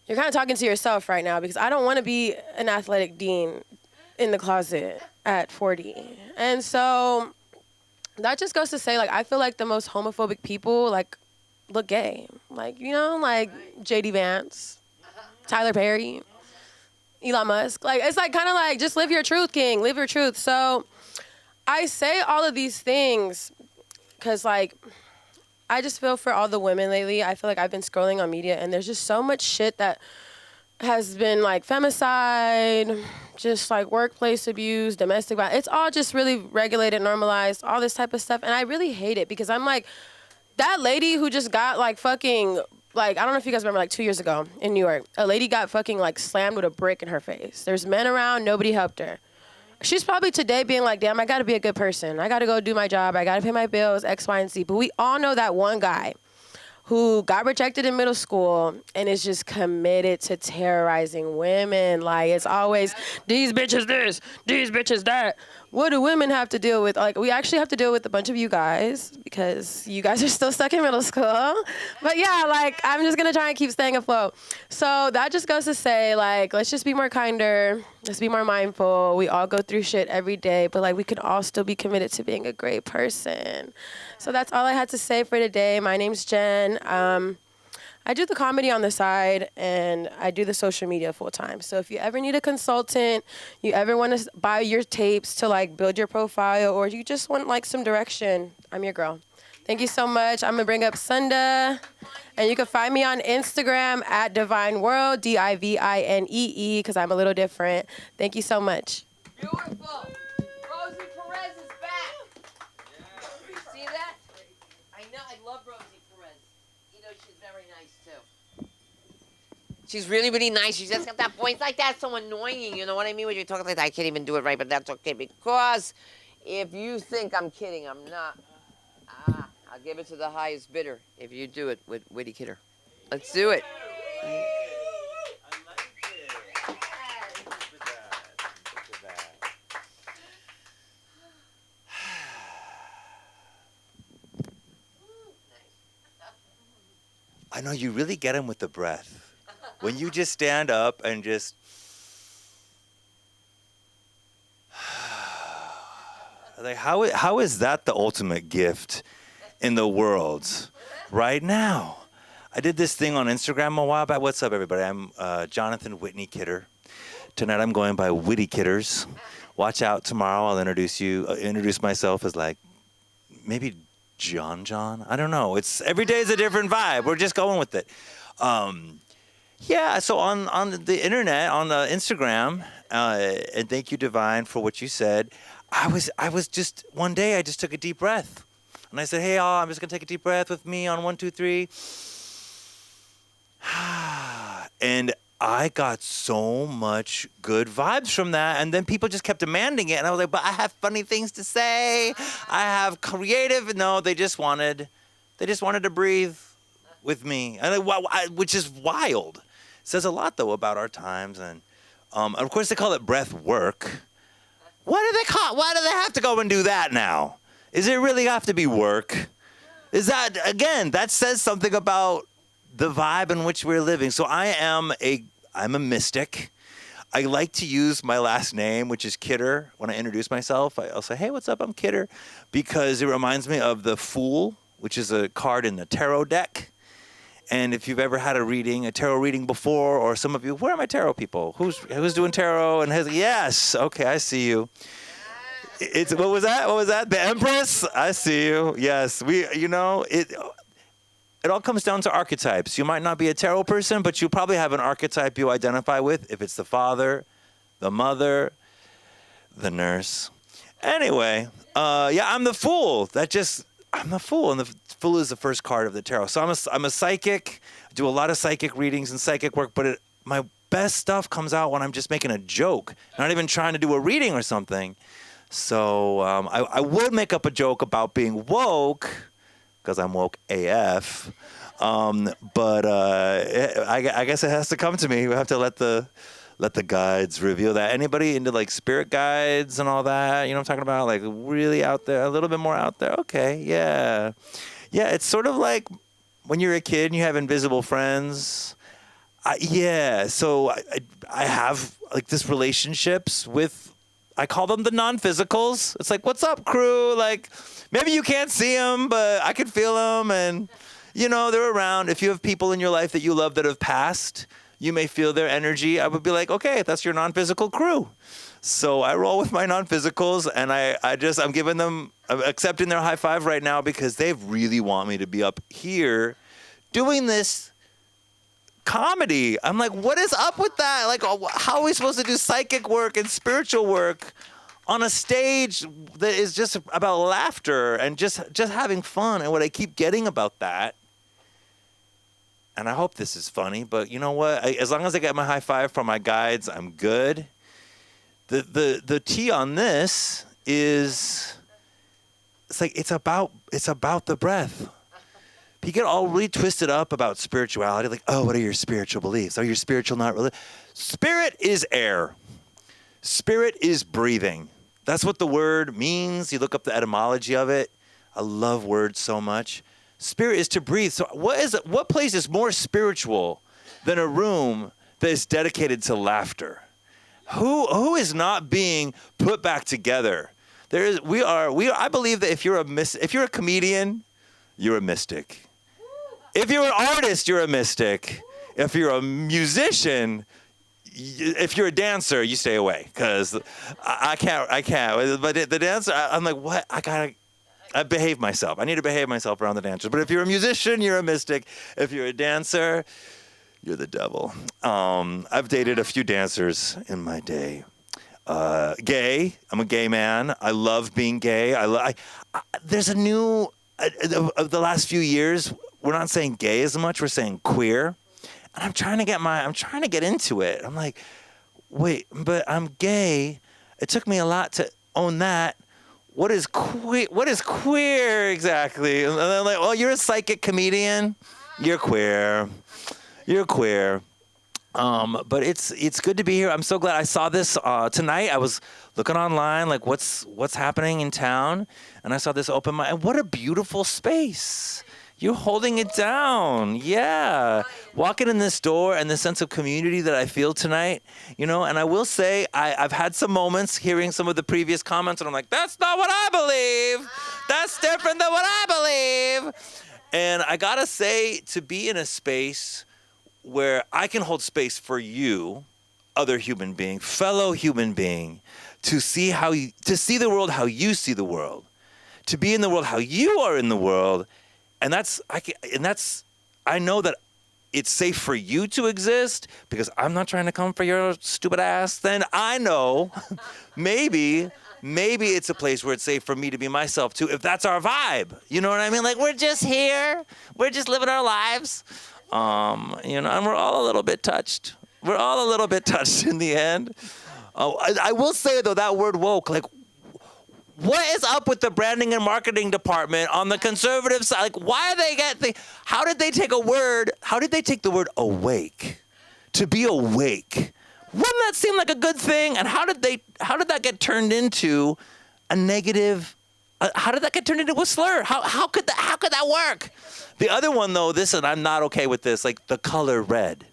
you're kind of talking to yourself right now because I don't want to be an athletic dean in the closet at 40. And so that just goes to say, like, I feel like the most homophobic people, like, look gay. Like, you know, like J.D. Vance, Tyler Perry, Elon Musk. Like, it's like kind of like just live your truth, King. Live your truth. So I say all of these things because, like, I just feel for all the women lately. I feel like I've been scrolling on media and there's just so much shit that has been like femicide, just like workplace abuse, domestic violence. It's all just really regulated, normalized, all this type of stuff. And I really hate it because I'm like, that lady who just got like fucking, like, I don't know if you guys remember, like 2 years ago in New York, a lady got fucking like slammed with a brick in her face. There's men around, nobody helped her. She's probably today being like, damn, I gotta be a good person. I gotta go do my job. I gotta pay my bills, X, Y, and Z. But we all know that one guy who got rejected in middle school and is just committed to terrorizing women. Like, it's always, these bitches this, these bitches that. What do women have to deal with? Like, we actually have to deal with a bunch of you guys because you guys are still stuck in middle school. But yeah, like, I'm just gonna try and keep staying afloat. So that just goes to say, like, let's just be more kinder. Let's be more mindful. We all go through shit every day, but like, we can all still be committed to being a great person. So that's all I had to say for today. My name's Jen. I do the comedy on the side, and I do the social media full time. So if you ever need a consultant, you ever want to buy your tapes to like build your profile, or you just want like some direction, I'm your girl. Thank you so much. I'm gonna bring up Sunda, and you can find me on Instagram at Divine World, DIVINEE, because I'm a little different. Thank you so much. Beautiful. Rosie Perez is back. You see that? I know. I love Rosie Perez. You know, she's very nice, too. She's really, really nice. She just got that voice like that. So annoying. You know what I mean? When you're talking like that, I can't even do it right, but that's okay. Because if you think I'm kidding, I'm not. I'll give it to the highest bidder if you do it with Witty Kidder. Let's do it. I know you really get him with the breath. When you just stand up and just... like, how is that the ultimate gift in the world right now? I did this thing on Instagram a while back. What's up, everybody? I'm Jonathan Whitney Kidder. Tonight I'm going by Witty Kidders. Watch out tomorrow. I'll introduce myself as like maybe John. I don't know. It's every day is a different vibe. We're just going with it. Yeah. So on the internet, on the Instagram, and thank you, Divine, for what you said. I was just one day I just took a deep breath, and I said, "Hey, all, I'm just gonna take a deep breath with me on 1, 2, 3." And I got so much good vibes from that, and then people just kept demanding it, and I was like, "But I have funny things to say. I have creative." No, they just wanted to breathe with me, and which is wild. It says a lot though about our times, and of course they call it breath work. What do they call? Why do they have to go and do that now? Is it really have to be work? Is that, again, that says something about the vibe in which we're living. So I'm a mystic. I like to use my last name, which is Kidder. When I introduce myself, I'll say, "Hey, what's up? I'm Kidder," because it reminds me of the Fool, which is a card in the tarot deck. And if you've ever had a tarot reading before, or some of you, where are my tarot people? Who's doing tarot? And yes, okay, I see you. It's what was that? The Empress? I see you. Yes, it all comes down to archetypes. You might not be a tarot person, but you probably have an archetype you identify with. If it's the father, the mother, the nurse. Anyway, I'm the Fool. I'm the Fool, and the Fool is the first card of the tarot. So I'm a psychic. I do a lot of psychic readings and psychic work, but my best stuff comes out when I'm just making a joke, not even trying to do a reading or something. So I would make up a joke about being woke, because I'm woke AF. But I guess it has to come to me. We have to let the guides reveal that. Anybody into like spirit guides and all that? You know what I'm talking about? Like really out there, a little bit more out there. Okay, yeah. Yeah, it's sort of like when you're a kid and you have invisible friends. So I have like this relationships with, I call them the non-physicals. It's like, what's up, crew? Like, maybe you can't see them, but I can feel them. And, you know, they're around. If you have people in your life that you love that have passed, you may feel their energy. I would be like, okay, that's your non-physical crew. So I roll with my non-physicals, and I'm giving them, I'm accepting their high five right now because they really want me to be up here doing this comedy. I'm like, what is up with that? Like, how are we supposed to do psychic work and spiritual work on a stage that is just about laughter and just having fun? And what I keep getting about that, and I hope this is funny, but you know what? As long as I get my high five from my guides, I'm good. The T on this is, it's like it's about the breath. You get all really twisted up about spirituality, like, oh, what are your spiritual beliefs? Are you spiritual, not religious? Spirit is air. Spirit is breathing. That's what the word means. You look up the etymology of it. I love words so much. Spirit is to breathe. So what place is more spiritual than a room that is dedicated to laughter? Who is not being put back together? I believe that if you're a comedian, you're a mystic. If you're an artist, you're a mystic. If you're a musician, if you're a dancer, you stay away, because I can't. But the dancer, I'm like, what? I behave myself. I need to behave myself around the dancers. But if you're a musician, you're a mystic. If you're a dancer, you're the devil. I've dated a few dancers in my day. Gay. I'm a gay man. I love being gay. There's a new, of the last few years, we're not saying gay as much. We're saying queer. And I'm trying to get into it. I'm like, wait, but I'm gay. It took me a lot to own that. What is queer exactly? And then like, oh, you're a psychic comedian. You're queer. You're queer. But it's good to be here. I'm so glad I saw this tonight. I was looking online, like what's happening in town, and I saw this open mic. And what a beautiful space. You're holding it down. Yeah. Walking in this door and the sense of community that I feel tonight, you know, and I will say I've had some moments hearing some of the previous comments, and I'm like, that's not what I believe. That's different than what I believe. And I gotta say, to be in a space where I can hold space for you, other human being, fellow human being, to see the world how you see the world, to be in the world how you are in the world. And I know that it's safe for you to exist because I'm not trying to come for your stupid ass. Then I know maybe it's a place where it's safe for me to be myself too, if that's our vibe. You know what I mean? Like, we're just here. We're just living our lives. You know, and we're all a little bit touched. We're all a little bit touched in the end. I will say, though, that word woke, like, what is up with the branding and marketing department on the conservative side? Like, why are how did they take the word awake? To be awake. Wouldn't that seem like a good thing? And how did that get turned into a negative, how did that get turned into a slur? How could that work? The other one, though, and I'm not okay with this, like the color red.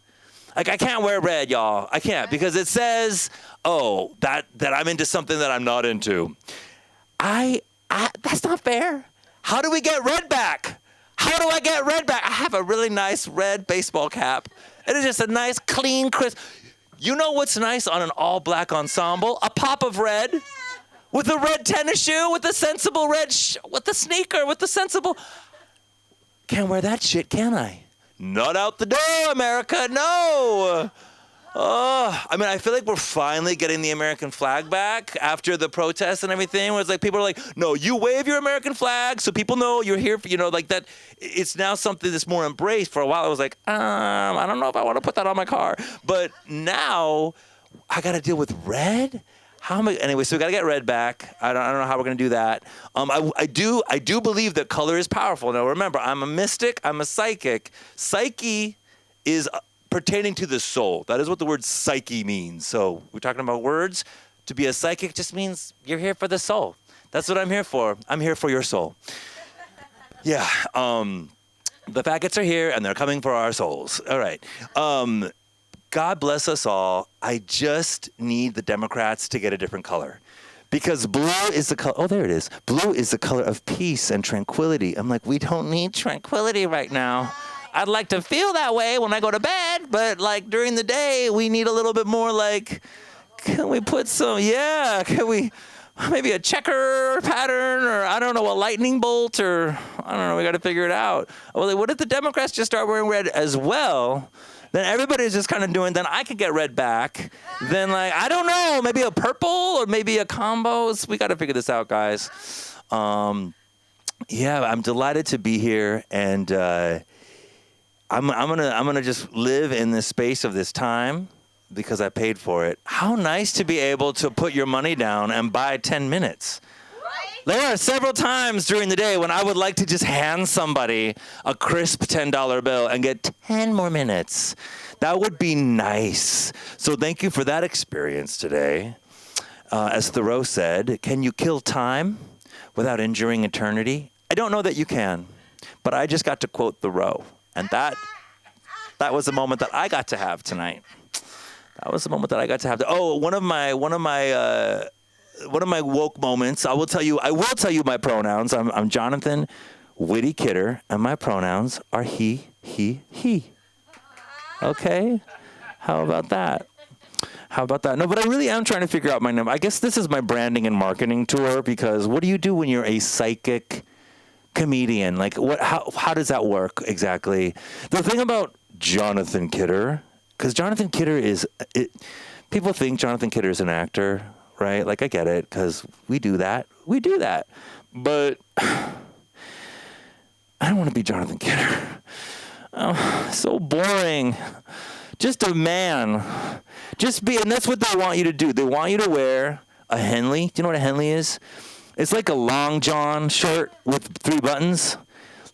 Like, I can't wear red, y'all. I can't, because it says, oh, that I'm into something that I'm not into. That's not fair. How do we get red back? How do I get red back? I have a really nice red baseball cap. It is just a nice, clean, crisp. You know what's nice on an all-black ensemble? A pop of red with a red tennis shoe, with a sensible red, with the sneaker, with the sensible. Can't wear that shit, can I? Not out the door, America, no. I mean, I feel like we're finally getting the American flag back after the protests and everything, where it's like people are like, no, you wave your American flag so people know you're here, for, you know, like that. It's now something that's more embraced. For a while, I was like, I don't know if I want to put that on my car. But now I got to deal with red. How am I? Anyway, so we got to get red back. I don't know how we're going to do that. I do believe that color is powerful. Now, remember, I'm a mystic. I'm a psychic. Psyche is pertaining to the soul. That is what the word psyche means. So we're talking about words. To be a psychic just means you're here for the soul. That's what I'm here for. I'm here for your soul. Yeah. The faggots are here, and they're coming for our souls. All right. God bless us all. I just need the Democrats to get a different color. Because blue is the color, oh, there it is. Blue is the color of peace and tranquility. I'm like, we don't need tranquility right now. I'd like to feel that way when I go to bed, but like during the day, we need a little bit more like, can we put some, can we, maybe a checker pattern, or I don't know, a lightning bolt, or I don't know, we got to figure it out. Well, what if the Democrats just start wearing red as well? Then everybody's just kind of doing, then I could get red back. Then like, I don't know, maybe a purple or maybe a combo. We got to figure this out, guys. I'm delighted to be here, and I'm gonna just live in this space of this time because I paid for it. How nice to be able to put your money down and buy 10 minutes. There are several times during the day when I would like to just hand somebody a crisp $10 bill and get 10 more minutes. That would be nice. So thank you for that experience today. As Thoreau said, can you kill time without injuring eternity? I don't know that you can, but I just got to quote Thoreau. And that was a moment that I got to have tonight. That was the moment that I got to have. One of my woke moments. I will tell you my pronouns. I'm Jonathan Witty Kidder, and my pronouns are he. Okay? How about that? No, but I really am trying to figure out my name. I guess this is my branding and marketing tour, because what do you do when you're a psychic comedian? Like, how does that work exactly? The thing about Jonathan Kidder, because Jonathan Kidder people think Jonathan Kidder is an actor, right? Like, I get it, because we do that. But I don't want to be Jonathan Kidder. Oh, so boring. Just a man. And that's what they want you to do. They want you to wear a Henley. Do you know what a Henley is? It's like a long john shirt with 3 buttons.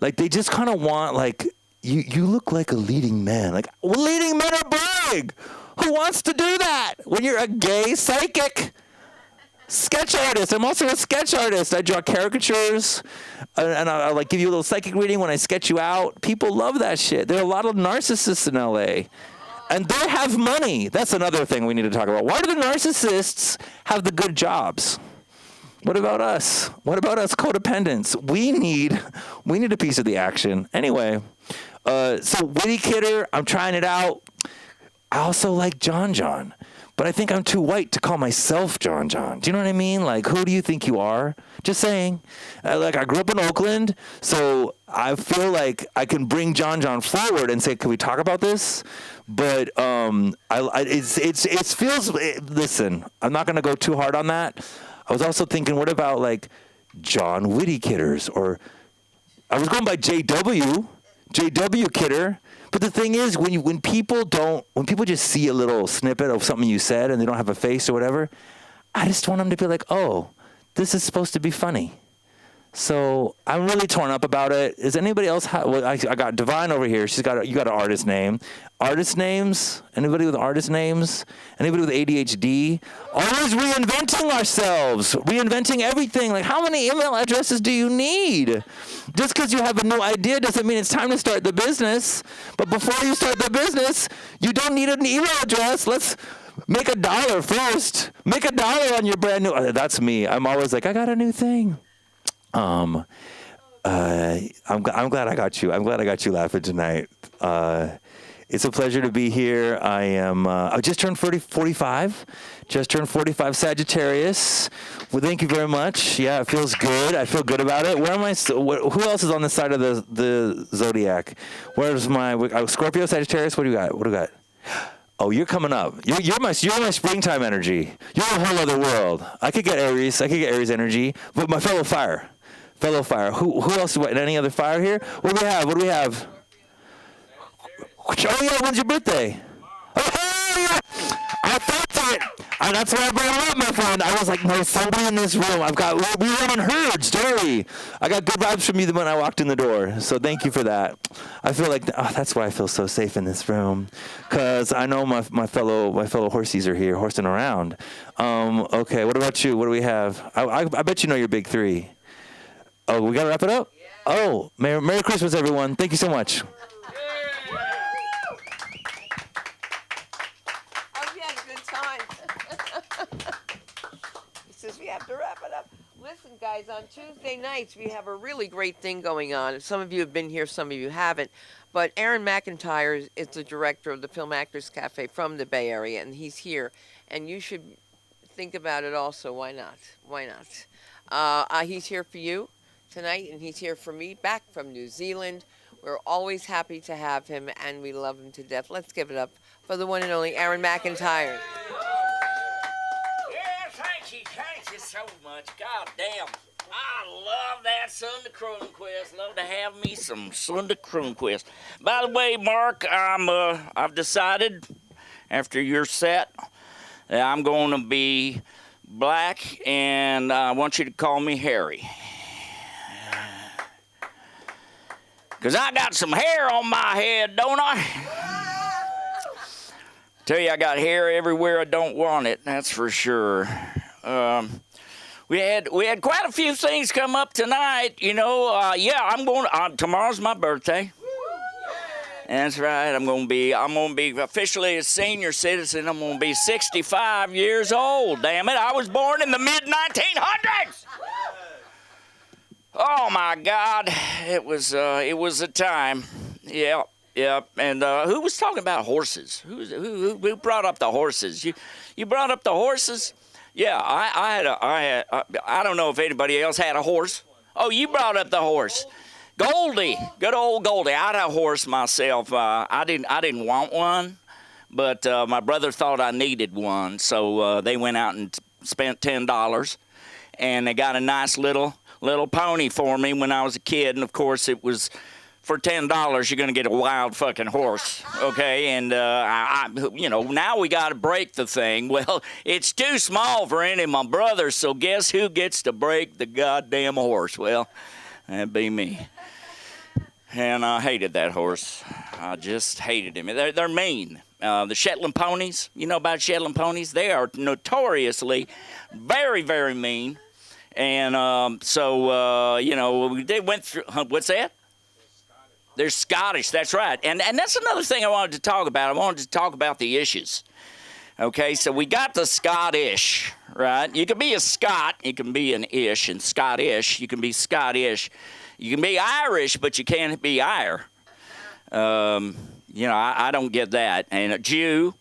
Like, they just kind of want, like, you look like a leading man. Like, well, leading men are big. Who wants to do that when you're a gay psychic? Sketch artist. I'm also a sketch artist. I draw caricatures, and I'll like give you a little psychic reading when I sketch you out. People love that shit. There are a lot of narcissists in LA, and they have money. That's another thing we need to talk about. Why do the narcissists have the good jobs? What about us? What about us codependents? We need a piece of the action. Anyway, so Witty Kidder, I'm trying it out. I also like John. But I think I'm too white to call myself John. Do you know what I mean? Like, who do you think you are? Just saying. I grew up in Oakland, so I feel like I can bring John forward and say, can we talk about this? But it feels. Listen, I'm not going to go too hard on that. I was also thinking, what about like John Witty Kidders? Or I was going by JW Kidder. But the thing is, when people just see a little snippet of something you said and they don't have a face or whatever, I just want them to be like, oh, this is supposed to be funny. So I'm really torn up about it. Is anybody else? I got Divine over here. You got an artist name. Artist names? Anybody with artist names? Anybody with ADHD? Always reinventing ourselves, reinventing everything. Like, how many email addresses do you need? Just because you have a new idea doesn't mean it's time to start the business. But before you start the business, you don't need an email address. Let's make $1 first. Make $1 on your brand new. That's me. I'm always like, I got a new thing. I'm glad I got you. I'm glad I got you laughing tonight. It's a pleasure to be here. I just turned 45. Just turned 45 Sagittarius. Well, thank you very much. Yeah, it feels good. I feel good about it. Where am I? Who else is on this side of the zodiac? Where's my Scorpio, Sagittarius? What do you got? Oh, you're coming up. You're my springtime energy. You're a whole other world. I could get Aries energy, but my fellow fire. Who else? Any other fire here? What do we have? Oh yeah, when's your birthday? Oh, I felt it. That's why I brought it up, my friend. I was like, there's somebody in this room. We run on herds, don't we? I got good vibes from you when I walked in the door. So thank you for that. I feel like that's why I feel so safe in this room, because I know my fellow horsies are here horsing around. Okay, what about you? What do we have? I bet you know your big three. Oh, we gotta wrap it up. Yeah. Oh, Merry Christmas, everyone. Thank you so much. We have to wrap it up. Listen, guys, on Tuesday nights, we have a really great thing going on. Some of you have been here, some of you haven't. But Aaron McIntyre is the director of the Film Actors Cafe from the Bay Area, and he's here. And you should think about it also. Why not? Why not? He's here for you tonight, and he's here for me, back from New Zealand. We're always happy to have him, and we love him to death. Let's give it up for the one and only Aaron McIntyre. Thank you so much. God damn. I love that Sunday Kronquist. Love to have me some Sunday Kronquist. By the way, Mark, I've decided after your set that I'm going to be black, and I want you to call me Harry. Because I got some hair on my head, don't I? Tell you, I got hair everywhere I don't want it, that's for sure. We had quite a few things come up tonight, you know. I'm going. Tomorrow's my birthday. That's right. I'm gonna be officially a senior citizen. I'm gonna be 65 years old. Damn it! I was born in the mid-1900s. Oh my God! It was a time. Yeah. And who was talking about horses? Who brought up the horses? You brought up the horses. Yeah, I don't know if anybody else had a horse. Oh, you brought up the horse. Goldie, good old Goldie. I had a horse myself. I didn't want one, but my brother thought I needed one, so they went out and spent $10, and they got a nice little pony for me when I was a kid, and of course it was. For $10, you're gonna get a wild fucking horse, okay? And now we gotta break the thing. Well, it's too small for any of my brothers, so guess who gets to break the goddamn horse? Well, that'd be me. And I hated that horse. I just hated him. They're mean. The Shetland ponies, you know about Shetland ponies? They are notoriously very, very mean. And they went through. What's that? They're Scottish, that's right. And that's another thing I wanted to talk about. I wanted to talk about the ishes. Okay, so we got the Scottish, right? You can be a Scot, you can be an ish, and Scottish, you can be Scottish. You can be Irish, but you can't be Ire. I don't get that. And a Jew,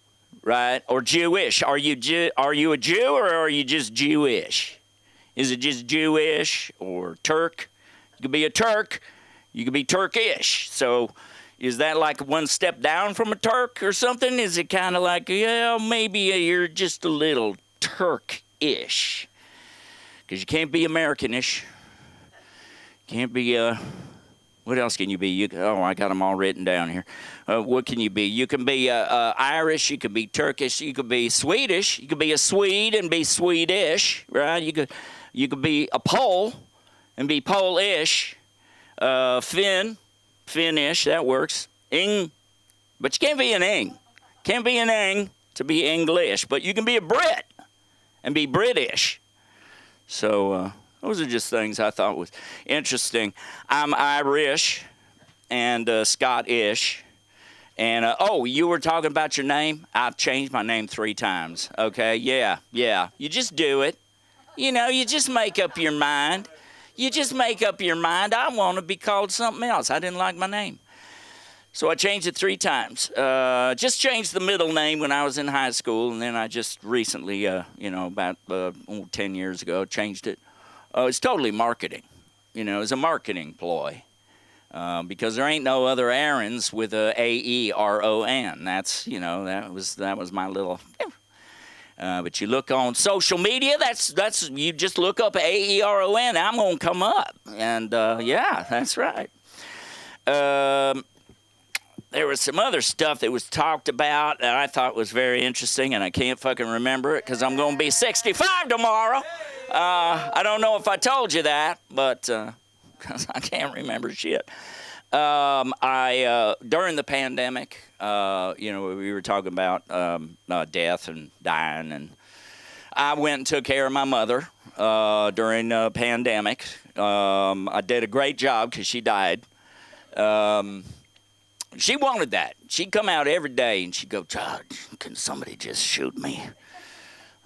right, or Jewish. Are you a Jew or are you just Jewish? Is it just Jewish or Turk? You could be a Turk. You could be Turkish. So is that like one step down from a Turk or something? Is it kind of like, maybe you're just a little Turkish? Because you can't be Americanish. Can't be, what else can you be? I got them all written down here. What can you be? You can be Irish. You can be Turkish. You could be Swedish. You could be a Swede and be Swedish, right? You could be a Pole and be Polish. Finnish, that works. But you can't be an Ing. Can't be an Ing to be English, but you can be a Brit and be British. So those are just things I thought was interesting. I'm Irish and Scottish. And, you were talking about your name? I've changed my name 3 times, okay? Yeah. You just do it. You just make up your mind. You just make up your mind, I want to be called something else. I didn't like my name. So I changed it 3 times. Just changed the middle name when I was in high school, and then I just recently, about 10 years ago, changed it. It's totally marketing. It's a marketing ploy. Because there ain't no other Aarons with a A-E-R-O-N. That's, that was my little... But you look on social media, that's you just look up A-E-R-O-N, I'm going to come up. And, that's right. there was some other stuff that was talked about that I thought was very interesting, and I can't fucking remember it because I'm going to be 65 tomorrow. I don't know if I told you that, but because I can't remember shit. During the pandemic, we were talking about death and dying, and I went and took care of my mother during the pandemic. I did a great job because she died. She wanted that. She'd come out every day and she'd go, "Todd, can somebody just shoot me?"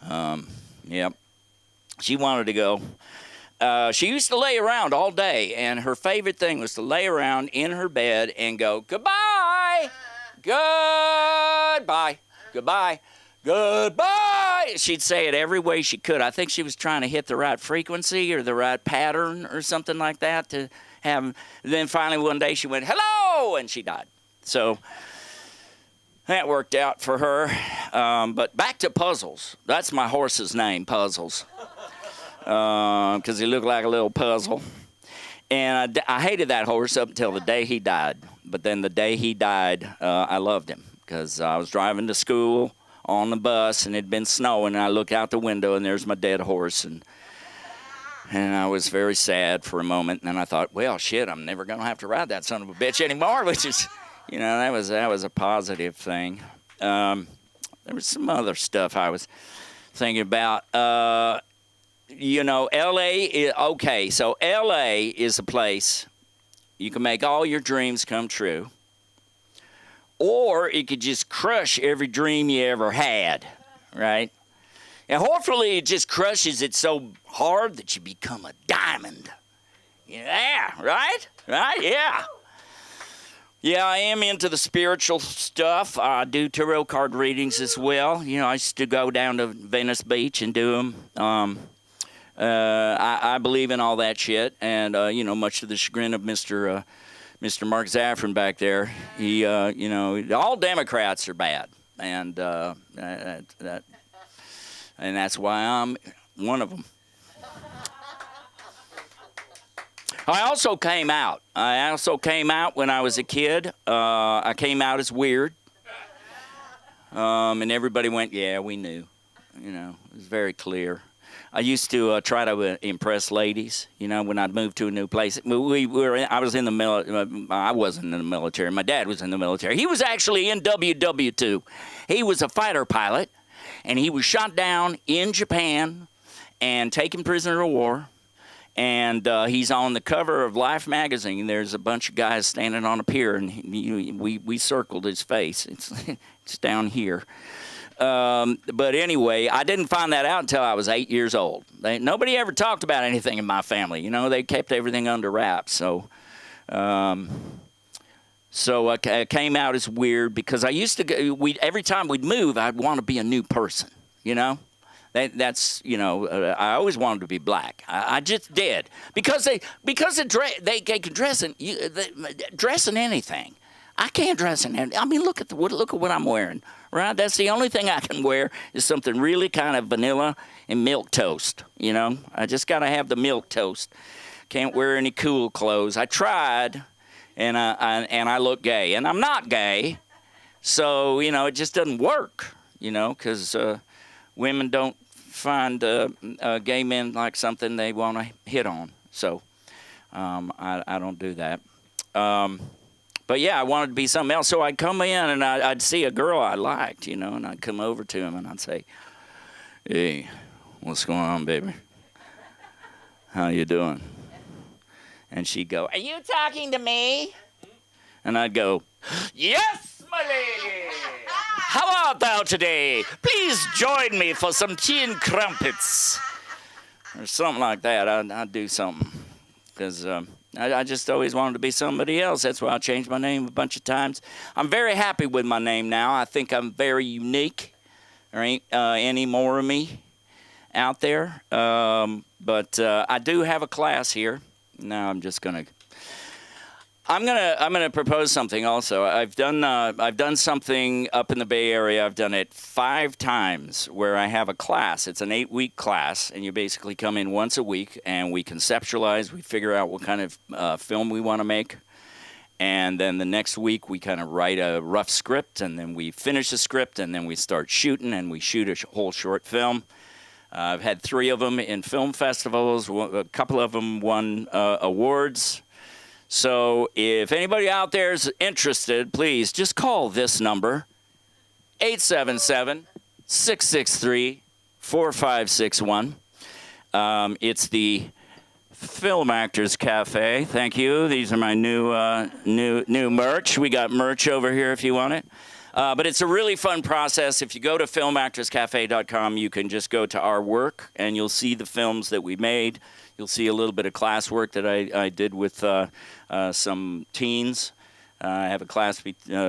Yep. She wanted to go. She used to lay around all day, and her favorite thing was to lay around in her bed and go, "Goodbye, goodbye, goodbye, goodbye." She'd say it every way she could. I think she was trying to hit the right frequency or the right pattern or something like that to have. Then finally one day she went, "Hello," and she died. So that worked out for her. But back to Puzzles. That's my horse's name, Puzzles. Because he looked like a little puzzle. And I hated that horse up until the day he died. But then the day he died, I loved him. Because I was driving to school on the bus, and it'd been snowing, and I look out the window, and there's my dead horse. And I was very sad for a moment. And then I thought, well, shit, I'm never going to have to ride that son of a bitch anymore, which is, that was a positive thing. There was some other stuff I was thinking about. L.A. Okay, so L.A. is a place you can make all your dreams come true, or it could just crush every dream you ever had, right? And hopefully it just crushes it so hard that you become a diamond. Yeah, right? Right? Yeah. Yeah, I am into the spiritual stuff. I do tarot card readings as well. I used to go down to Venice Beach and do them. I believe in all that shit, and much to the chagrin of Mr. Mark Zaffron back there, he, all Democrats are bad, and that's why I'm one of them. I also came out when I was a kid. I came out as weird, and everybody went, "Yeah, we knew." It was very clear. I used to try to impress ladies, when I'd move to a new place. I was in the military. I wasn't in the military. My dad was in the military. He was actually in WW2. He was a fighter pilot, and he was shot down in Japan and taken prisoner of war. And he's on the cover of Life magazine. There's a bunch of guys standing on a pier, and we circled his face. It's down here. But anyway, I didn't find that out until I was 8 years old. Nobody ever talked about anything in my family. They kept everything under wraps. So I came out as weird because I used to go. Every time we'd move, I'd want to be a new person. I always wanted to be black. I just did because they can dress in anything. I can't dress in anything. I mean, look at what I'm wearing. Right, that's the only thing I can wear is something really kind of vanilla and milk toast. I just got to have the milk toast. Can't wear any cool clothes. I tried, and I look gay, and I'm not gay, so it just doesn't work. Because women don't find gay men like something they want to hit on. So I don't do that. But yeah, I wanted to be something else. So I'd come in and I'd see a girl I liked, and I'd come over to him and I'd say, "Hey, what's going on, baby? How you doing?" And she'd go, "Are you talking to me?" And I'd go, "Yes, my lady. How art thou today? Please join me for some tea and crumpets." Or something like that. I'd do something. Because I just always wanted to be somebody else. That's why I changed my name a bunch of times. I'm very happy with my name now. I think I'm very unique. There ain't any more of me out there. But I do have a class here. Now I'm gonna propose something also. I've done something up in the Bay Area. I've done it 5 times where I have a class. It's an 8-week class, and you basically come in once a week, and we conceptualize. We figure out what kind of film we want to make, And then the next week, we kind of write a rough script, and then we finish the script, and then we start shooting, and we shoot a whole short film. I've had 3 of them in film festivals. A couple of them won awards. So if anybody out there is interested, please just call this number, 877-663-4561. It's the Film Actors Cafe. Thank you. These are my new merch. We got merch over here if you want it. But it's a really fun process. If you go to filmactorscafe.com, you can just go to our work, and you'll see the films that we made. You'll see a little bit of classwork that I did with some teens. I have a class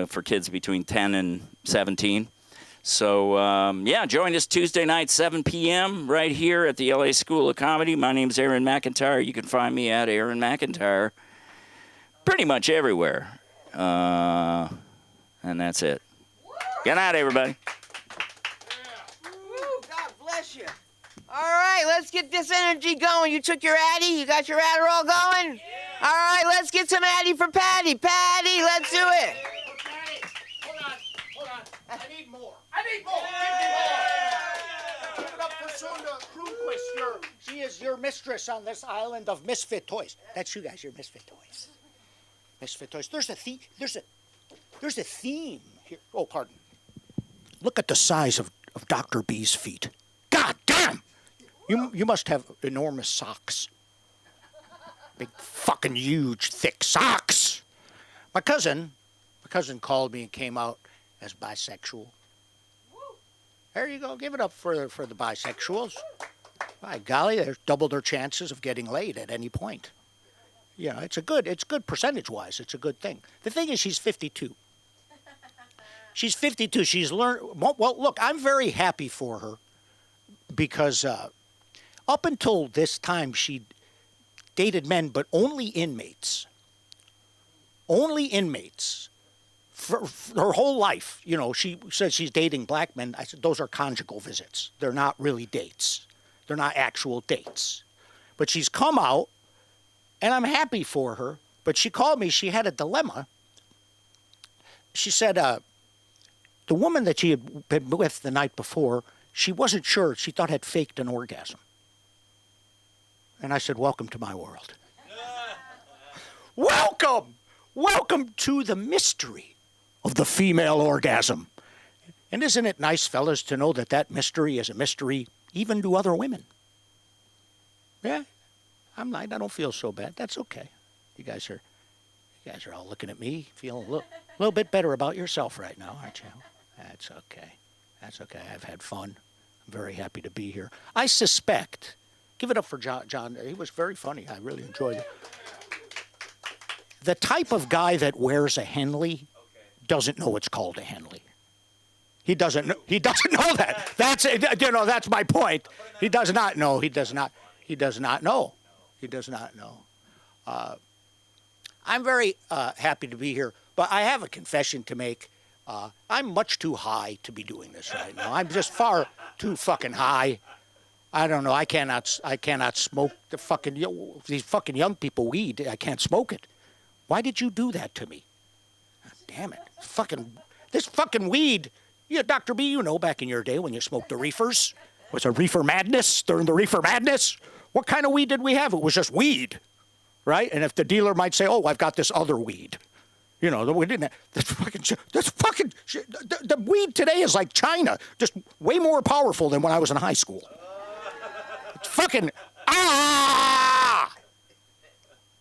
for kids between 10 and 17. So, join us Tuesday night, 7 p.m., right here at the LA School of Comedy. My name's Aaron McIntyre. You can find me at Aaron McIntyre pretty much everywhere. And that's it. Good night, everybody. Woo, God bless you. All right, let's get this energy going. You took your Addy? You got your Adderall going? Yeah. All right, let's get some Addy for Patty. Patty, let's do it. Hold on. I need more. Give me more. Give it up for Sunda Kronquist. She is your mistress on this island of misfit toys. That's you guys, your misfit toys. Misfit toys. There's a theme here. Oh, pardon. Look at the size of Dr. B's feet. God damn! You must have enormous socks. Big fucking huge thick socks. My cousin called me and came out as bisexual. There you go. Give it up for the bisexuals. By golly, there's double their chances of getting laid at any point. Yeah, it's good percentage-wise. It's a good thing. The thing is, she's 52. She's 52. She's learned. Well, look, I'm very happy for her because up until this time, she dated men, but only inmates. Only inmates. For her whole life, she says she's dating black men. I said, those are conjugal visits. They're not really dates. They're not actual dates. But she's come out, and I'm happy for her. But she called me. She had a dilemma. She said, the woman that she had been with the night before, she wasn't sure. She thought had faked an orgasm. And I said, welcome to my world. Welcome! Welcome to the mystery of the female orgasm. And isn't it nice, fellas, to know that mystery is a mystery even to other women? Yeah, I don't feel so bad. That's okay. You guys are all looking at me, feeling a little bit better about yourself right now, aren't you? That's okay. That's okay. I've had fun. I'm very happy to be here. I suspect, give it up for John. He was very funny. I really enjoyed it. The type of guy that wears a Henley doesn't know it's called a Henley. He doesn't know that. That's my point. He does not know. He does not know. I'm very happy to be here, but I have a confession to make. I'm much too high to be doing this right now. I'm just far too fucking high. I don't know. I cannot smoke these fucking young people weed. I can't smoke it. Why did you do that to me? Damn it. This fucking weed. Yeah, Dr. B, back in your day when you smoked the reefers. Was a reefer madness during the reefer madness? What kind of weed did we have? It was just weed, right? And if the dealer might say, oh, I've got this other weed. We didn't have, the weed today is like China, just way more powerful than when I was in high school. It's fucking,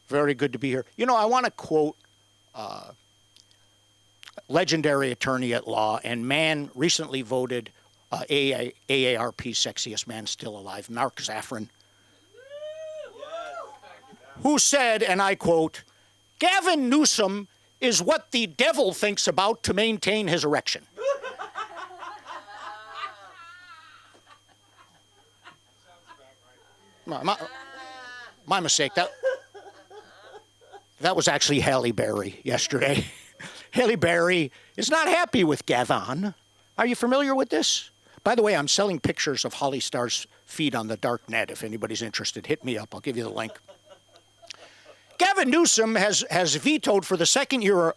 Very good to be here. I want to quote legendary attorney at law and man recently voted AARP sexiest man still alive, Mark Zaffron, who said, and I quote, Gavin Newsom is what the devil thinks about to maintain his erection. My mistake. That was actually Halle Berry yesterday. Halle Berry is not happy with Gavin. Are you familiar with this? By the way, I'm selling pictures of Holly Starr's feet on the dark net. If anybody's interested, hit me up. I'll give you the link. Gavin Newsom has vetoed for the second year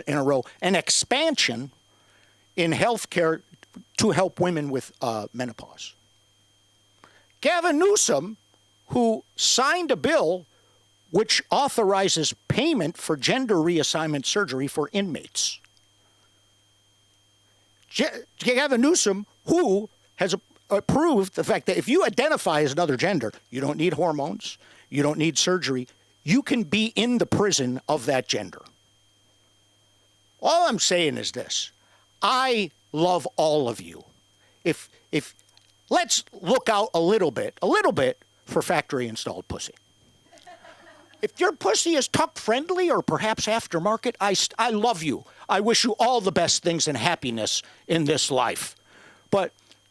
in a row an expansion in health care to help women with menopause. Gavin Newsom, who signed a bill which authorizes payment for gender reassignment surgery for inmates. Gavin Newsom, who has approved the fact that if you identify as another gender, you don't need hormones, you don't need surgery, you can be in the prison of that gender. All I'm saying is this. I love all of you. If let's look out a little bit for factory installed pussy. If your pussy is tuck friendly or perhaps aftermarket, I love you. I wish you all the best things and happiness in this life.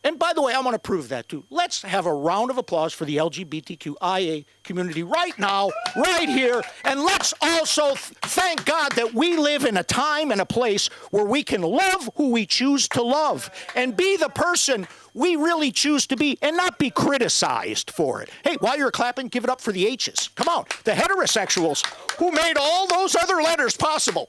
And by the way, I want to prove that too. Let's have a round of applause for the LGBTQIA community right now, right here. And let's also thank God that we live in a time and a place where we can love who we choose to love and be the person we really choose to be and not be criticized for it. Hey, while you're clapping, give it up for the H's. Come on, the heterosexuals who made all those other letters possible.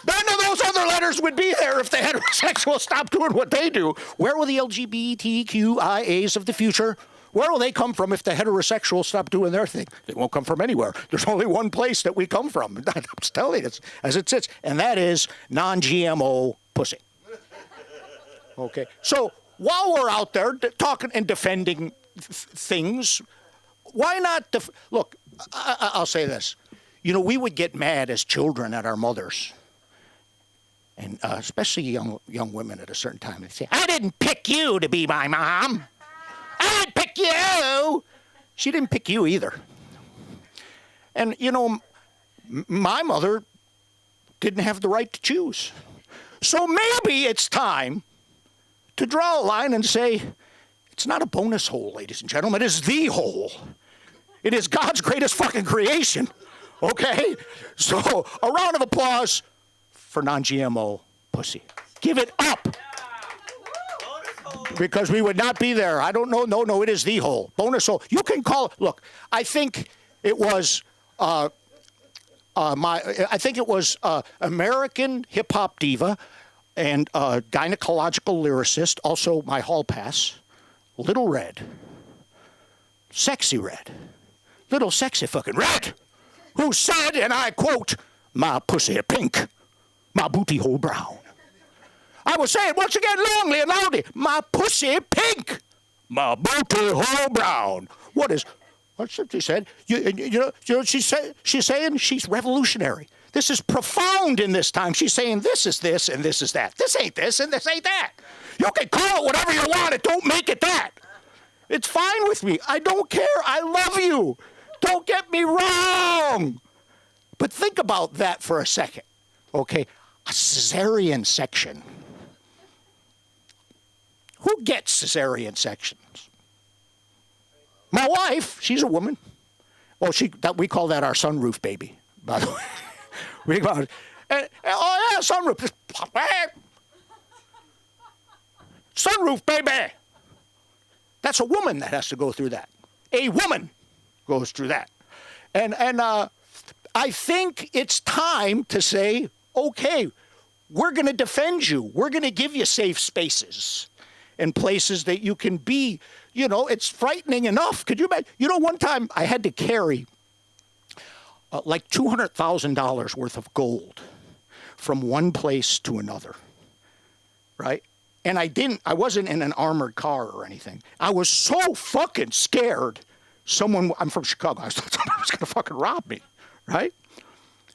None of those other letters would be there if the heterosexuals stopped doing what they do. Where will the LGBTQIAs of the future, where will they come from if the heterosexuals stop doing their thing? They won't come from anywhere. There's only one place that we come from. I'm telling you, it's as it sits, and that is non-GMO pussy. Okay, so while we're out there talking and defending things, why not look, I'll say this. You know, we would get mad as children at our mothers, and especially young women at a certain time. They'd say, I didn't pick you to be my mom. I didn't pick you. She didn't pick you either. And, you know, my mother didn't have the right to choose. So maybe it's time to draw a line and say, it's not a bonus hole, ladies and gentlemen. It is the hole. It is God's greatest fucking creation. Okay? So, a round of applause for non-GMO pussy. Give it up. Because we would not be there. I don't know. No, it is the hole. Bonus hole. You can call it. Look, I think it was American hip hop diva and gynecological lyricist, also my hall pass, Little Red. Sexy Red. Little sexy fucking Red. Who said, and I quote, my pussy pink, my booty hole brown. I will say it once again longly and loudly, my pussy pink, my booty hole brown. What's what she said? You know she's saying she's revolutionary. This is profound in this time. She's saying this is this and this is that. This ain't this and this ain't that. You can call it whatever you want. It don't make it that. It's fine with me. I don't care. I love you. Don't get me wrong. But think about that for a second, okay? A cesarean section. Who gets cesarean sections? My wife, she's a woman. Well, we call that our sunroof baby, by the way. We call it, oh yeah, sunroof. Sunroof baby. That's a woman that has to go through that. A woman goes through that. And I think it's time to say, okay, we're going to defend you. We're going to give you safe spaces and places that you can be. You know, it's frightening enough. Could you imagine? You know, one time I had to carry like $200,000 worth of gold from one place to another, right? And I wasn't in an armored car or anything. I was so fucking scared. I'm from Chicago. I thought someone was going to fucking rob me, right?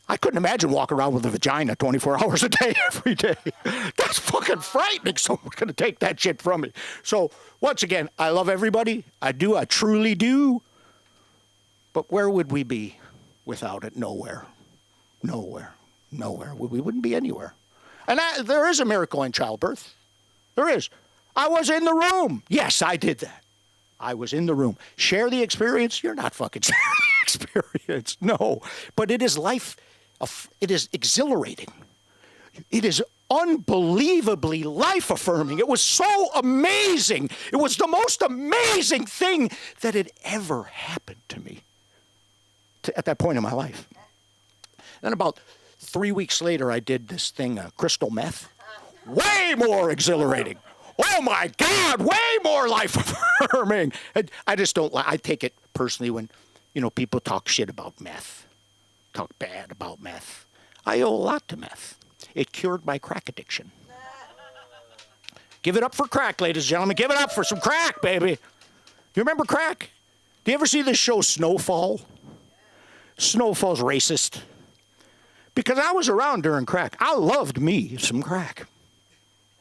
I couldn't imagine walking around with a vagina 24 hours a day, every day. That's fucking frightening. Someone's going to take that shit from me. So, once again, I love everybody. I do. I truly do. But where would we be without it? Nowhere. Nowhere. Nowhere. We wouldn't be anywhere. And there is a miracle in childbirth. There is. I was in the room. Yes, I did that. I was in the room. Share the experience? You're not fucking sharing the experience. No. But it is life. It is exhilarating. It is unbelievably life-affirming. It was so amazing. It was the most amazing thing that had ever happened to me. at that point in my life. Then about 3 weeks later, I did this thing, crystal meth. Way more exhilarating. Oh my God, way more life affirming. I just don't like, I take it personally when, people talk shit about meth, talk bad about meth. I owe a lot to meth. It cured my crack addiction. Give it up for crack, ladies and gentlemen. Give it up for some crack, baby. You remember crack? Do you ever see this show Snowfall? Snowfall's racist. Because I was around during crack. I loved me some crack.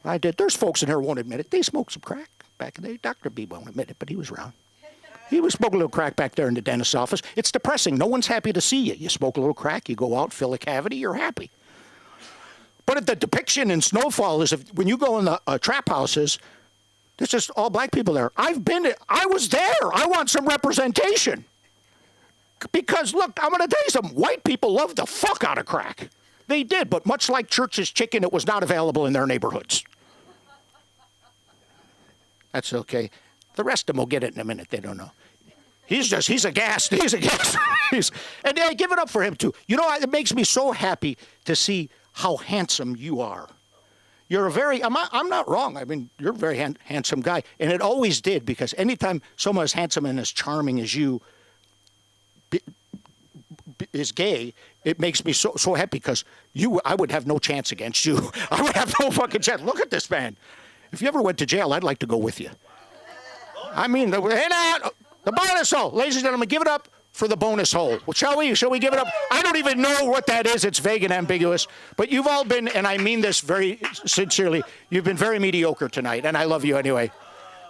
I did. There's folks in here who won't admit it. They smoked some crack back in the day. Dr. B won't admit it, but he was around. He was smoking a little crack back there in the dentist's office. It's depressing. No one's happy to see you. You smoke a little crack, you go out, fill a cavity, you're happy. But the depiction in Snowfall is when you go in the trap houses, there's just all black people there. I was there. I want some representation. Because, look, I'm going to tell you something. White people love the fuck out of crack. They did, but much like Church's chicken, it was not available in their neighborhoods. That's okay. The rest of them will get it in a minute. They don't know. He's aghast. He's aghast. And I give it up for him, too. It makes me so happy to see how handsome you are. You're I'm not wrong. I mean, you're a very handsome guy. And it always did, because anytime someone as handsome and as charming as you is gay, it makes me so happy, because I would have no chance against you. I would have no fucking chance. Look at this man. If you ever went to jail, I'd like to go with you. I mean, the bonus hole. Ladies and gentlemen, give it up for the bonus hole. Well, shall we? Shall we give it up? I don't even know what that is. It's vague and ambiguous. But you've all been, and I mean this very sincerely, you've been very mediocre tonight, and I love you anyway.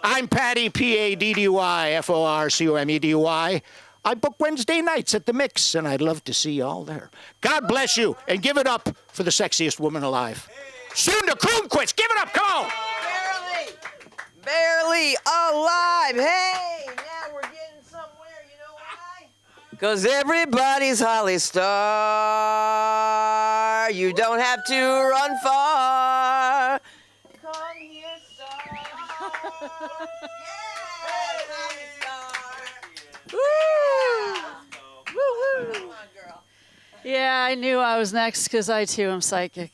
I'm Paddy, P-A-D-D-Y, F-O-R-C-O-M-E-D-Y. I book Wednesday nights at the Mix, and I'd love to see you all there. God bless you, and give it up for the sexiest woman alive. Sunda Kroonquist, give it up, come on! Barely alive. Hey, now we're getting somewhere. You know why? Because everybody's Holly Star. You don't have to run far. Come here, star. Woo! Yeah, I knew I was next because I too am psychic.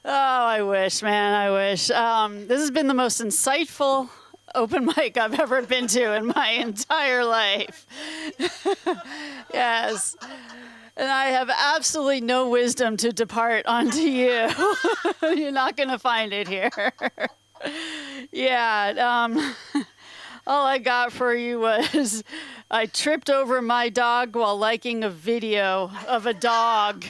Oh, I wish, man, I wish. This has been the most insightful open mic I've ever been to in my entire life. Yes. And I have absolutely no wisdom to depart onto you. You're not going to find it here. Yeah. All I got for you was I tripped over my dog while liking a video of a dog.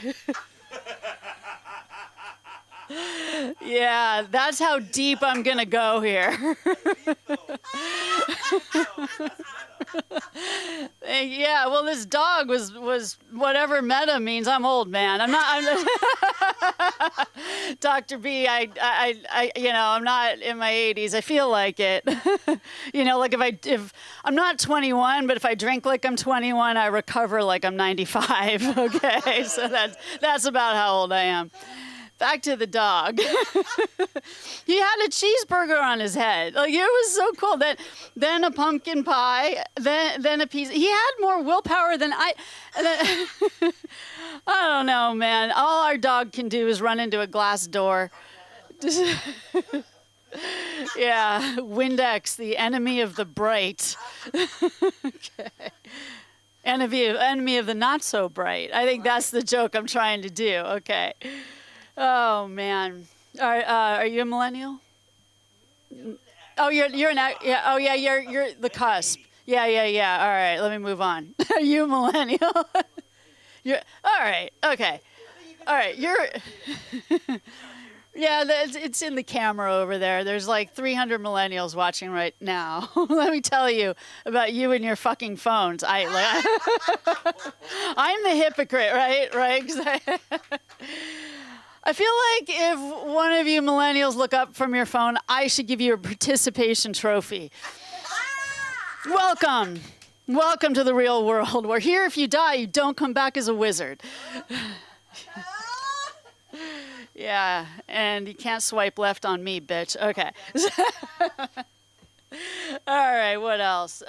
Yeah, that's how deep I'm gonna go here. Yeah, well, this dog was whatever meta means. I'm old, man. I'm Dr. B. I'm not in my 80s. I feel like it. Like if I'm not 21, but if I drink like I'm 21, I recover like I'm 95. Okay, so that's about how old I am. Back to the dog. He had a cheeseburger on his head. Like, it was so cool. Then a pumpkin pie, then a piece. He had more willpower than I. I don't know, man. All our dog can do is run into a glass door. Yeah, Windex, the enemy of the bright. Okay. Enemy of the not so bright. I think that's the joke I'm trying to do. Okay. Oh man, are you a millennial? Oh, you're yeah. Oh yeah, you're the cusp. Yeah. All right, let me move on. Are you a millennial? You're all right. Okay. All right, you're. Yeah, it's in the camera over there. There's like 300 millennials watching right now. Let me tell you about you and your fucking phones. I'm the hypocrite, right? 'Cause I feel like if one of you millennials look up from your phone, I should give you a participation trophy. Welcome. Welcome to the real world. Where here, if you die, you don't come back as a wizard. Yeah, and you can't swipe left on me, bitch. Okay. All right, what else?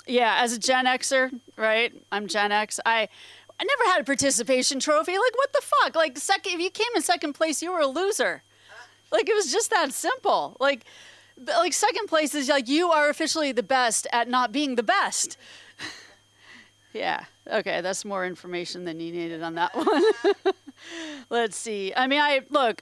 Yeah, as a Gen Xer, right? I'm Gen X. I never had a participation trophy. Like, what the fuck? Like, if you came in second place, you were a loser. Like, it was just that simple. Like second place is like you are officially the best at not being the best. Yeah. Okay, that's more information than you needed on that one. Let's see. I mean,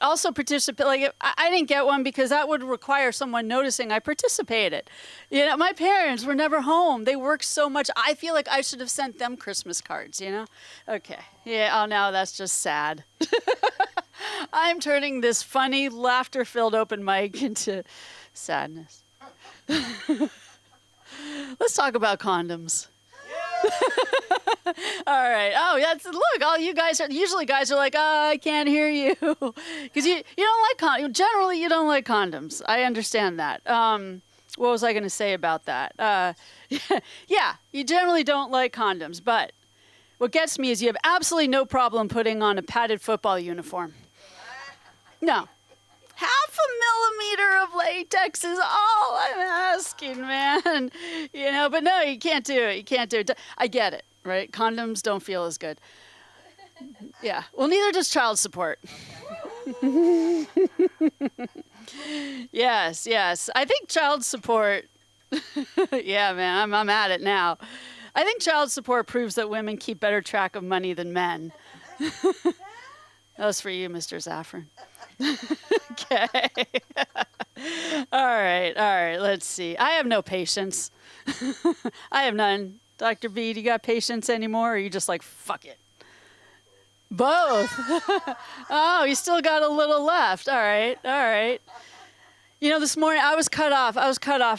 also participate. Like, I didn't get one because that would require someone noticing I participated. You know, my parents were never home. They worked so much. I feel like I should have sent them Christmas cards, you know? Okay. Yeah, oh, no, that's just sad. I'm turning this funny, laughter-filled open mic into sadness. Let's talk about condoms. All right. Oh, look. All you guys are like, oh, I can't hear you, because you don't like condoms. Generally, you don't like condoms. I understand that. What was I going to say about that? Yeah, you generally don't like condoms, but what gets me is you have absolutely no problem putting on a padded football uniform. No. 0.5 millimeter of latex is all I'm asking, man. You know, but no, you can't do it. You can't do it. I get it, right? Condoms don't feel as good. Yeah. Well, neither does child support. Yes. I think child support. Yeah, man, I'm at it now. I think child support proves that women keep better track of money than men. That was for you, Mr. Zaffron. Okay. All right. Let's see. I have no patience. I have none. Dr. B, do you got patience anymore? Or are you just like, fuck it? Both. Oh, you still got a little left. All right. You know, this morning I was cut off.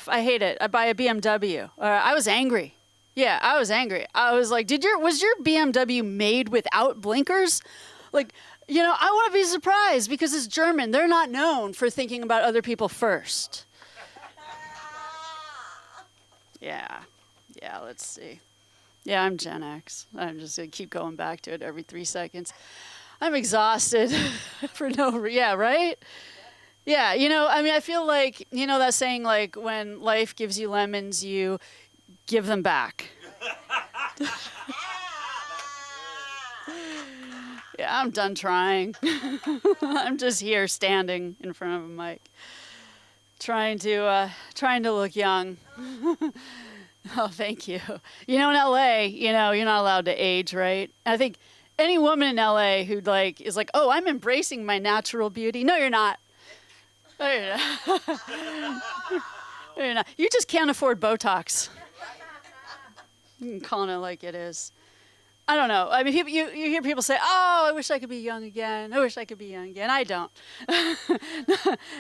I hate it. By a BMW. I was angry. Yeah, I was angry. I was like, was your BMW made without blinkers? Like, you know, I want to be surprised because it's German. They're not known for thinking about other people first. Yeah, let's see. Yeah, I'm Gen X. I'm just going to keep going back to it every 3 seconds. I'm exhausted for no reason. Yeah, right? Yeah, you know, I mean, I feel like, you know that saying, like, when life gives you lemons, you give them back. Yeah, I'm done trying. I'm just here standing in front of a mic, trying to look young. Oh, thank you. You know, in LA, you know, you're not allowed to age, right? I think any woman in LA who is like, oh, I'm embracing my natural beauty. No, you're not. No, you're not. No, you're not. You just can't afford Botox. You can call it like it is. I don't know. I mean, you hear people say, oh, I wish I could be young again. I wish I could be young again. I don't.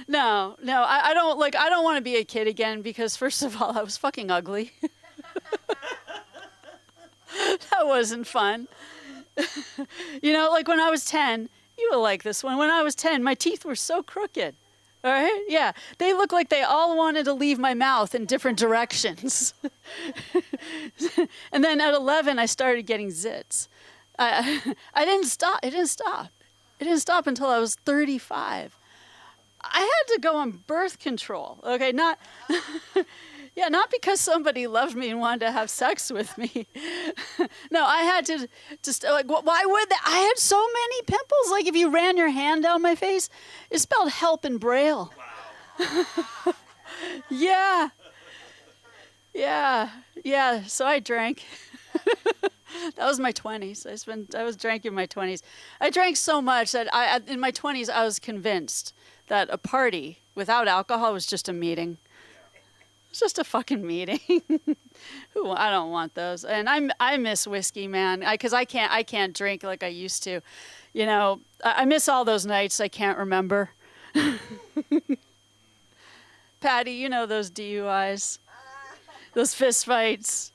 No, I don't I don't want to be a kid again because, first of all, I was fucking ugly. That wasn't fun. You know, like when I was 10, you will like this one. When I was 10, my teeth were so crooked. All right? Yeah. They looked like they all wanted to leave my mouth in different directions. And then at 11, I started getting zits. I didn't stop. It didn't stop. It didn't stop until I was 35. I had to go on birth control. Okay, not because somebody loved me and wanted to have sex with me. No, I had to just why would that? I had so many pimples. Like if you ran your hand down my face, it spelled help in Braille. Wow. Yeah. So I drank. That was my 20s. I was drinking in my 20s. I drank so much that in my 20s I was convinced that a party without alcohol was just a meeting. It's just a fucking meeting. I don't want those. And I miss whiskey, man. Because I can't drink like I used to. You know, I miss all those nights I can't remember. Patty, you know those DUIs, those fist fights,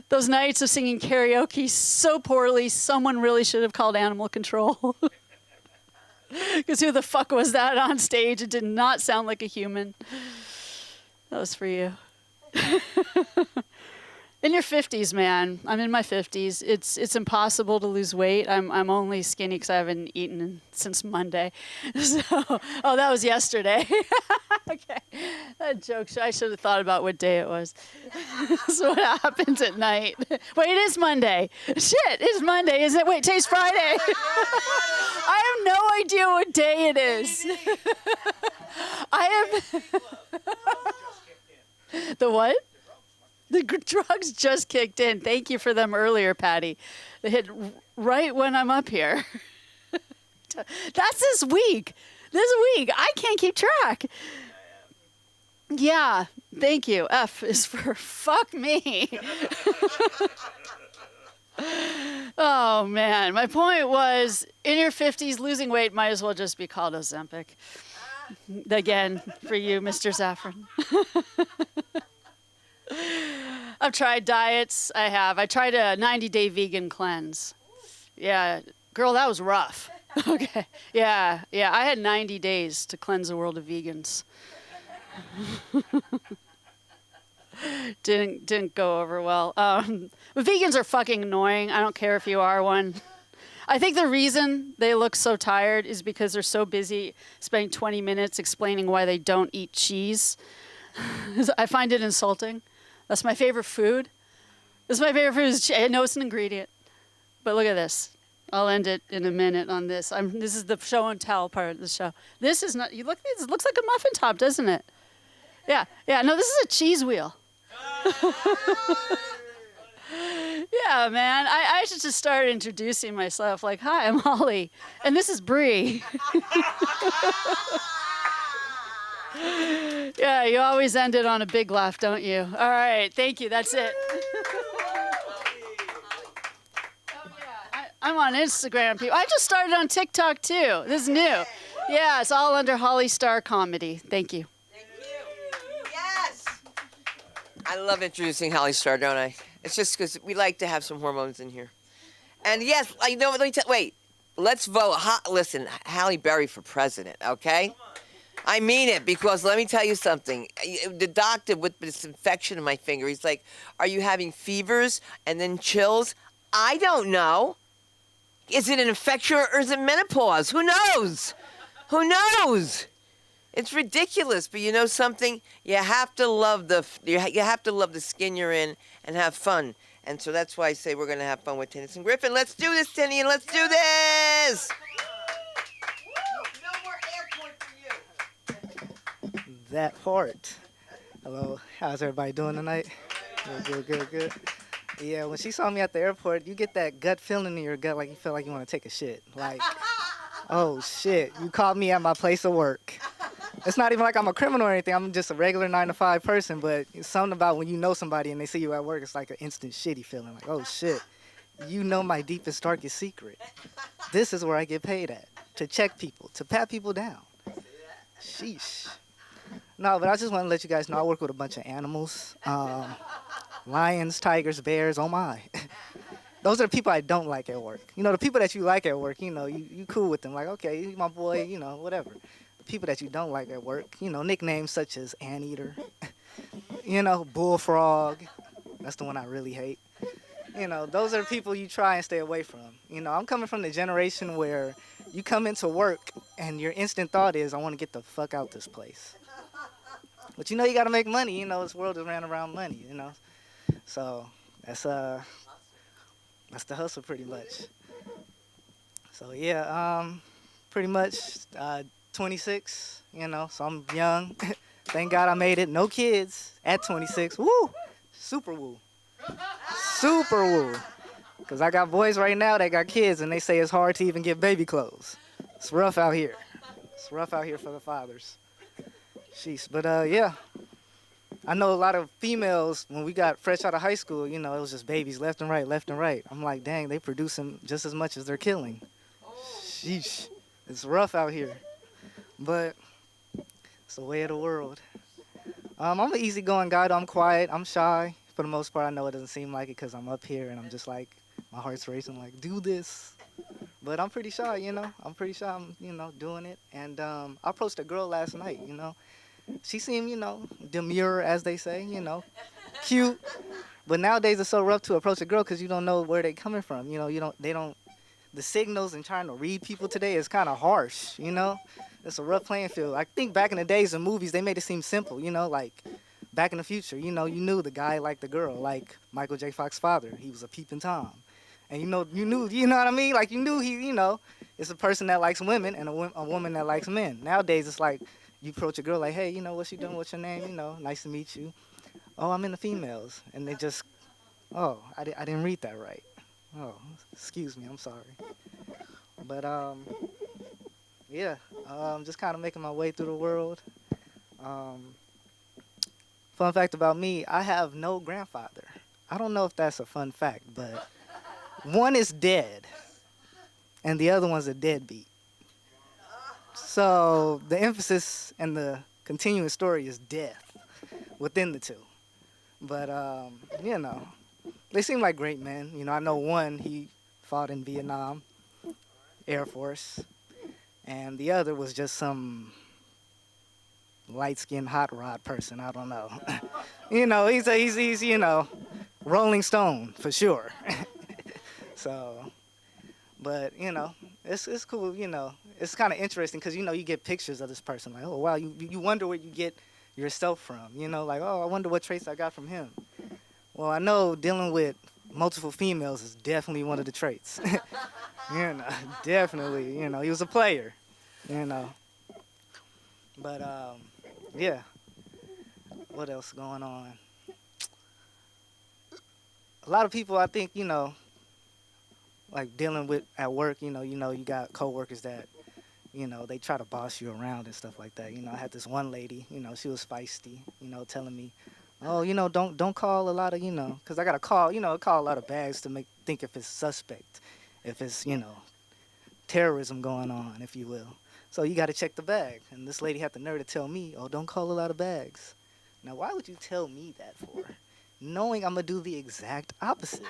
those nights of singing karaoke so poorly someone really should have called animal control. Because who the fuck was that on stage? It did not sound like a human. That was for you. In your 50s, man. I'm in my 50s. It's impossible to lose weight. I'm only skinny because I haven't eaten since Monday. So, that was yesterday. Okay, that joke. I should have thought about what day it was. That's what happens at night. Wait, it is Monday. Shit, it's Monday, isn't it? Wait, today's Friday. I have no idea what day it is. I have. The what? The drugs just kicked in. Thank you for them earlier, Patty. They hit right when I'm up here. That's this week. This week. I can't keep track. Yeah, thank you. F is for fuck me. Oh, man. My point was, in your 50s, losing weight might as well just be called Ozempic. Again, for you, Mr. Zaffron. I've tried diets. I have. I tried a 90-day vegan cleanse. Yeah, girl, that was rough. Okay. Yeah. I had 90 days to cleanse the world of vegans. Didn't go over well. But vegans are fucking annoying. I don't care if you are one. I think the reason they look so tired is because they're so busy spending 20 minutes explaining why they don't eat cheese. I find it insulting. That's my favorite food. This is my favorite food. I know it's an ingredient, but look at this. I'll end it in a minute on this. This is the show and tell part of the show. This is not. You look. It looks like a muffin top, doesn't it? Yeah. No, this is a cheese wheel. Yeah, man. I should just start introducing myself. Like, hi, I'm Holly, and this is Bree. Yeah, you always end it on a big laugh, don't you? All right, thank you. That's it. I'm on Instagram, people. I just started on TikTok, too. This is new. Yeah, it's all under Holly Star Comedy. Thank you. Thank you. Yes. I love introducing Holly Star, don't I? It's just because we like to have some hormones in here. And yes, I know. Wait. Let's vote. Listen, Halle Berry for president, okay? I mean it, because let me tell you something. The doctor with this infection in my finger, he's like, are you having fevers and then chills? I don't know. Is it an infection or is it menopause? Who knows? Who knows? It's ridiculous, but you know something? You have to love the skin you're in and have fun. And so that's why I say we're going to have fun with Tennyson Griffin. Let's do this, Tenny, and let's do this! That part. Hello, how's everybody doing tonight? Good. Yeah, when she saw me at the airport, you get that gut feeling in your gut, like you feel like you want to take a shit. Like, oh shit, you caught me at my place of work. It's not even like I'm a criminal or anything. I'm just a regular 9-to-5 person, but it's something about when you know somebody and they see you at work, it's like an instant shitty feeling. Like, oh shit, you know my deepest, darkest secret. This is where I get paid at, to check people, to pat people down. Sheesh. No, but I just want to let you guys know I work with a bunch of animals. Lions, tigers, bears, oh my. Those are the people I don't like at work. You know, the people that you like at work, you know, you cool with them. Like, okay, he's my boy, you know, whatever. The people that you don't like at work, you know, nicknames such as Anteater, you know, Bullfrog. That's the one I really hate. You know, those are the people you try and stay away from. You know, I'm coming from the generation where you come into work and your instant thought is, I want to get the fuck out this place. But you know you got to make money. You know, this world is ran around money, you know. So that's the hustle pretty much. So yeah, pretty much 26, you know, so I'm young. Thank God I made it. No kids at 26. Woo! Super woo. Super woo. Because I got boys right now that got kids and they say it's hard to even get baby clothes. It's rough out here. It's rough out here for the fathers. Jeez, but yeah, I know a lot of females, when we got fresh out of high school, you know, it was just babies left and right. I'm like, dang, they producing just as much as they're killing. Sheesh, it's rough out here, but it's the way of the world. I'm an easygoing guy, though. I'm quiet, I'm shy. For the most part, I know it doesn't seem like it because I'm up here and I'm just like, my heart's racing, like, do this. But I'm pretty shy, you know. I'm pretty shy, I'm, you know, doing it. And I approached a girl last night, you know. She seemed, you know, demure, as they say, you know, cute. But nowadays it's so rough to approach a girl because you don't know where they're coming from. You know, they don't the signals and trying to read people today is kind of harsh, you know? It's a rough playing field. I think back in the days of movies, they made it seem simple, you know, like Back in the Future, you know, you knew the guy liked the girl, like Michael J. Fox's father. He was a peeping Tom. And you know what I mean? Like you knew he, you know, it's a person that likes women and a woman that likes men. Nowadays, it's like you approach a girl like, hey, you know, what you doing? What's your name? You know, nice to meet you. Oh, I'm in the females. And they just, oh, I didn't read that right. Oh, excuse me, I'm sorry. But, yeah, just kind of making my way through the world. Fun fact about me, I have no grandfather. I don't know if that's a fun fact, but one is dead, and the other one's a deadbeat. So the emphasis and the continuing story is death within the two. But, you know, they seem like great men. You know, I know one, he fought in Vietnam, Air Force, and the other was just some light-skinned hot rod person. I don't know. You know, he's you know, Rolling Stone for sure. So, but you know, it's cool. You know, it's kind of interesting because you know you get pictures of this person like, oh wow, you wonder where you get yourself from. You know, like oh I wonder what traits I got from him. Well, I know dealing with multiple females is definitely one of the traits. You know, definitely. You know, he was a player. You know, but yeah. What else going on? A lot of people, I think, you know, like dealing with at work, you know, you got coworkers that, you know, they try to boss you around and stuff like that. You know, I had this one lady, you know, she was feisty, you know, telling me, oh, you know, don't call a lot of, you know, because I got to call, you know, call a lot of bags to think if it's suspect, if it's, you know, terrorism going on, if you will. So you got to check the bag. And this lady had the nerve to tell me, oh, don't call a lot of bags. Now, why would you tell me that for? Knowing I'm going to do the exact opposite.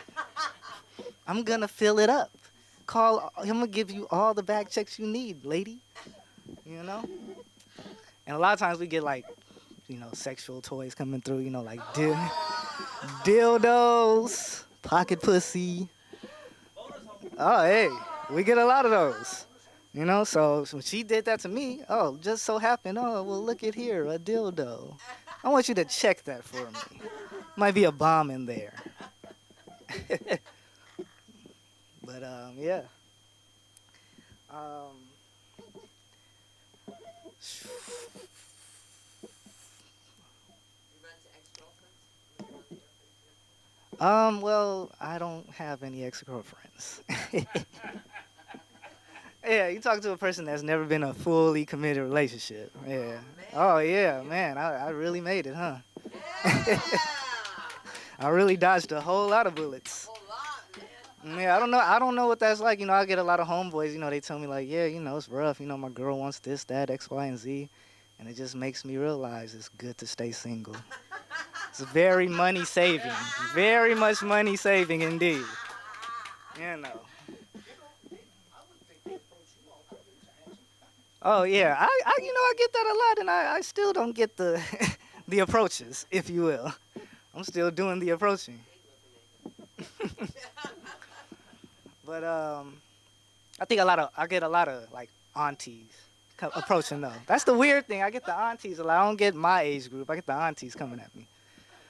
I'm going to fill it up. I'm going to give you all the bag checks you need, lady. You know? And a lot of times we get like, you know, sexual toys coming through, you know, like dildos, pocket pussy. Oh, hey, we get a lot of those. You know, so when she did that to me, oh, just so happened, oh, well, look at here, a dildo. I want you to check that for me. Might be a bomb in there. But, yeah. Well, I don't have any ex-girlfriends. Yeah, you talk to a person that's never been in a fully committed relationship. Yeah. Oh, yeah, man, I really made it, huh? I really dodged a whole lot of bullets. Yeah, I don't know what that's like. You know, I get a lot of homeboys, you know, they tell me like, yeah, you know, it's rough. You know, my girl wants this, that, X, Y, and Z. And it just makes me realize it's good to stay single. It's very money saving. Very much money saving indeed. You know. Oh yeah, I you know I get that a lot, and I still don't get the the approaches, if you will. I'm still doing the approaching. But I think I get a lot of like aunties approaching though. That's the weird thing. I get the aunties a lot. I don't get my age group. I get the aunties coming at me.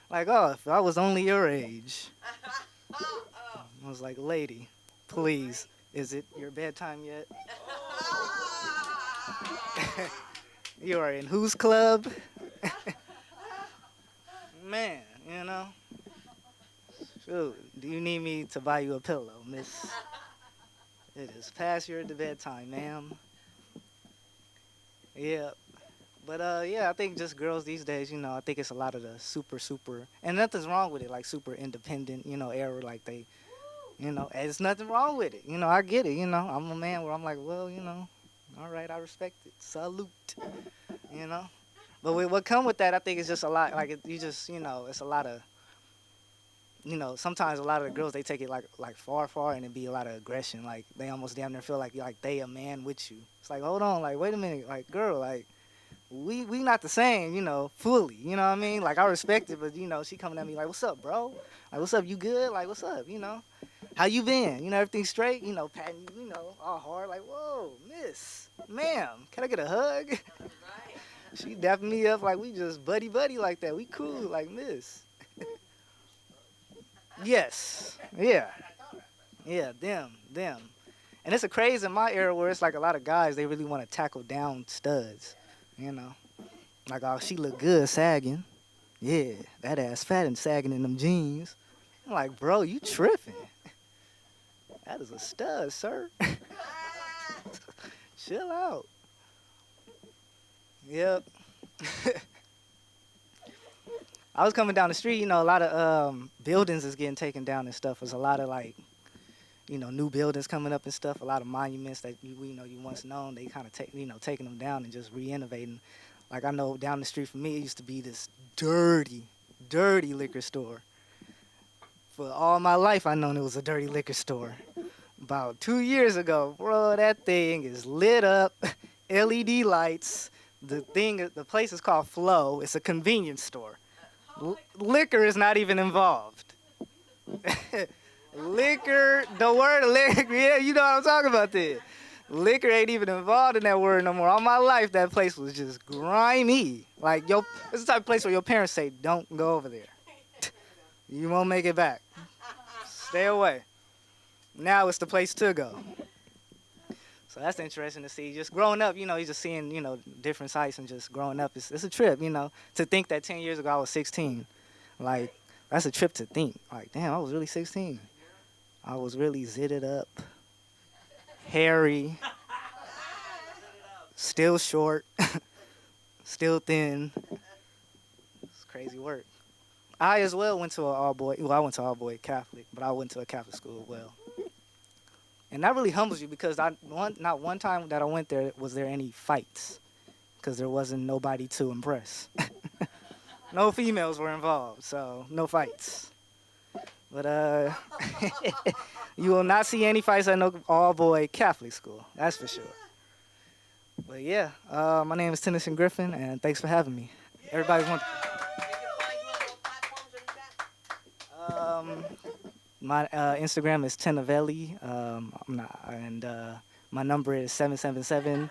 Like, oh, if I was only your age. I was like, lady, please, is it your bedtime yet? You are in whose club? Man, you know. Shoot, do you need me to buy you a pillow, miss? It is past your bedtime, ma'am. Yeah. But, yeah, I think just girls these days, you know, I think it's a lot of the super, and nothing's wrong with it, like super independent, you know, era, like they, you know, there's nothing wrong with it. You know, I get it, you know. I'm a man where I'm like, well, you know, all right, I respect it. Salute, you know. But what come with that, I think it's just a lot, like, you just, you know, it's a lot of, you know, sometimes a lot of the girls, they take it like far, and it be a lot of aggression. Like, they almost damn near feel like they a man with you. It's like, hold on, like, wait a minute, like, girl, like, we not the same, you know, fully, you know what I mean? Like, I respect it, but, you know, she coming at me like, what's up, bro? Like, what's up, you good? Like, what's up, you know? how you been? You know, everything straight? You know, patting, all hard, like, whoa, miss, ma'am, can I get a hug? She dapped me up like we just buddy like that. We cool, like, miss. Yes, yeah, them. And it's a craze in my era where it's like a lot of guys, they really want to tackle down studs, Like, oh, she look good sagging. Yeah, that ass fat and sagging in them jeans. I'm like, bro, you tripping. That is a stud, sir. Chill out. Yep. I was coming down the street, a lot of buildings is getting taken down and stuff. There's a lot of like, new buildings coming up and stuff. A lot of monuments that you once known. They kind of taking them down and just re-innovating. Like I know down the street from me, it used to be this dirty liquor store. For all my life, I known it was a dirty liquor store. About 2 years ago, bro, that thing is lit up, LED lights. The place is called Flow. It's a convenience store. Liquor is not even involved. Liquor, the word liquor, yeah, you know what I'm talking about there. Liquor ain't even involved in that word no more. All my life, that place was just grimy. Like, it's the type of place where your parents say, don't go over there. You won't make it back. Stay away. Now it's the place to go. So that's interesting to see. Just growing up, you're just seeing, different sights and just growing up. It's a trip, to think that 10 years ago I was 16. Like, that's a trip to think. Like, damn, I was really 16. I was really zitted up, hairy, still short, still thin. It's crazy work. I as well went to I went to all-boy Catholic, but I went to a Catholic school as well. And that really humbles you because not one time that I went there was there any fights because there wasn't nobody to impress. No females were involved, so no fights. But you will not see any fights at no all-boy Catholic school, that's for sure. But yeah, my name is Tennyson Griffin, and thanks for having me. Everybody's wonderful. My Instagram is Tenavelli, and my number is 777-9311.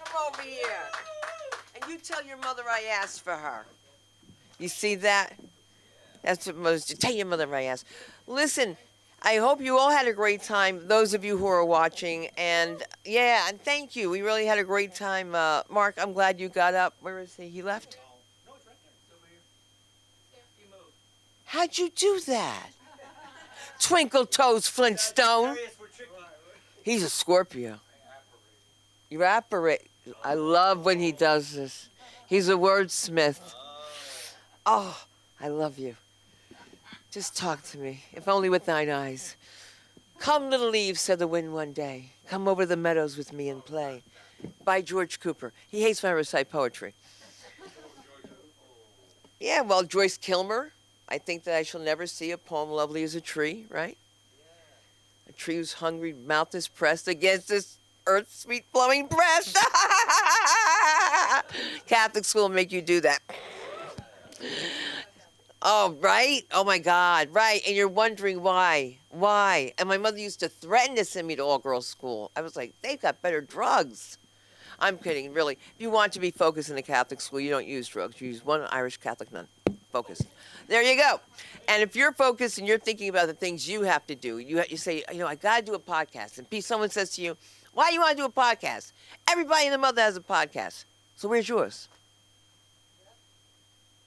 Come over here. And you tell your mother I asked for her. You see that? That's what most. Tell your mother I asked. Listen, I hope you all had a great time, those of you who are watching. And yeah, and thank you. We really had a great time. Mark, I'm glad you got up. Where is he? He left? No, it's right there. It's over here. He moved. How'd you do that? Twinkle Toes Flintstone. He's a Scorpio. You apparate. I love when he does this. He's a wordsmith. Oh, I love you. Just talk to me, if only with thine eyes. Come, little Eve, said the wind one day. Come over the meadows with me and play. By George Cooper. He hates when I recite poetry. Yeah, well, Joyce Kilmer. I think that I shall never see a poem lovely as a tree, right? A tree whose hungry mouth is pressed against this earth's sweet flowing breast. Catholic school will make you do that. Oh, right? Oh, my God, right. And you're wondering why. Why? And my mother used to threaten to send me to all-girls school. I was like, they've got better drugs. I'm kidding, really. If you want to be focused in a Catholic school, you don't use drugs. You use one Irish Catholic nun. Focused. There you go. And if you're focused and you're thinking about the things you have to do, you say, I got to do a podcast. And someone says to you, why do you want to do a podcast? Everybody in the mother has a podcast. So where's yours?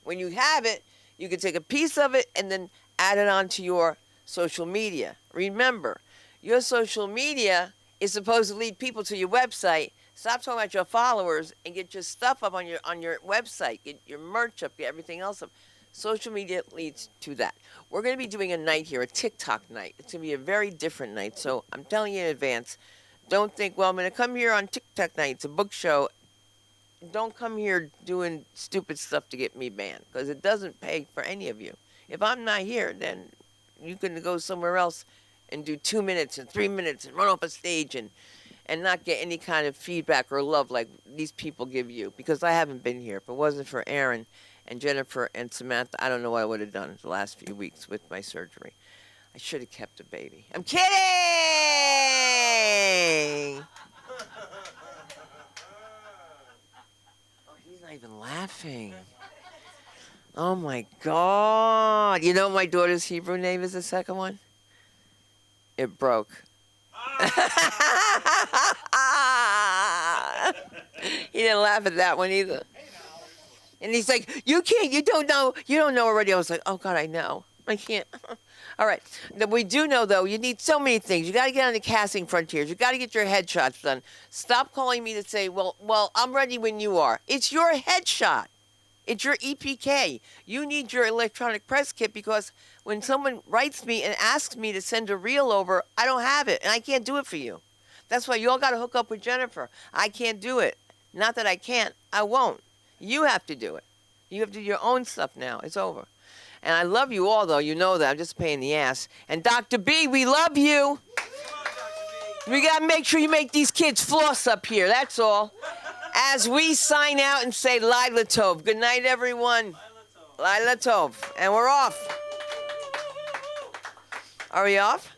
When you have it, you can take a piece of it and then add it onto your social media. Remember, your social media is supposed to lead people to your website. Stop talking about your followers and get your stuff up on your website. Get your merch up, get everything else up. Social media leads to that. We're going to be doing a night here, a TikTok night. It's going to be a very different night. So I'm telling you in advance, don't think, well, I'm going to come here on TikTok night. It's a book show. Don't come here doing stupid stuff to get me banned because it doesn't pay for any of you. If I'm not here, then you can go somewhere else and do 2 minutes and 3 minutes and run off a stage and not get any kind of feedback or love like these people give you because I haven't been here. If it wasn't for Aaron And Jennifer and Samantha, I don't know what I would have done the last few weeks with my surgery. I should have kept the baby. I'm kidding! Oh, he's not even laughing. Oh my God. You know my daughter's Hebrew name is the second one? It broke. He didn't laugh at that one either. And he's like, you don't know already. I was like, oh God, I know. I can't. All right. Now, we do know, though, you need so many things. You got to get on the casting frontiers. You got to get your headshots done. Stop calling me to say, well, I'm ready when you are. It's your headshot. It's your EPK. You need your electronic press kit because when someone writes me and asks me to send a reel over, I don't have it, and I can't do it for you. That's why you all got to hook up with Jennifer. I can't do it. Not that I can't. I won't. You have to do it. You have to do your own stuff now. It's over. And I love you all, though. You know that. I'm just a pain in the ass. And Dr. B, we love you. We got to make sure you make these kids floss up here. That's all. As we sign out and say Laila Tov. Good night, everyone. Laila Tov. And we're off. Are we off?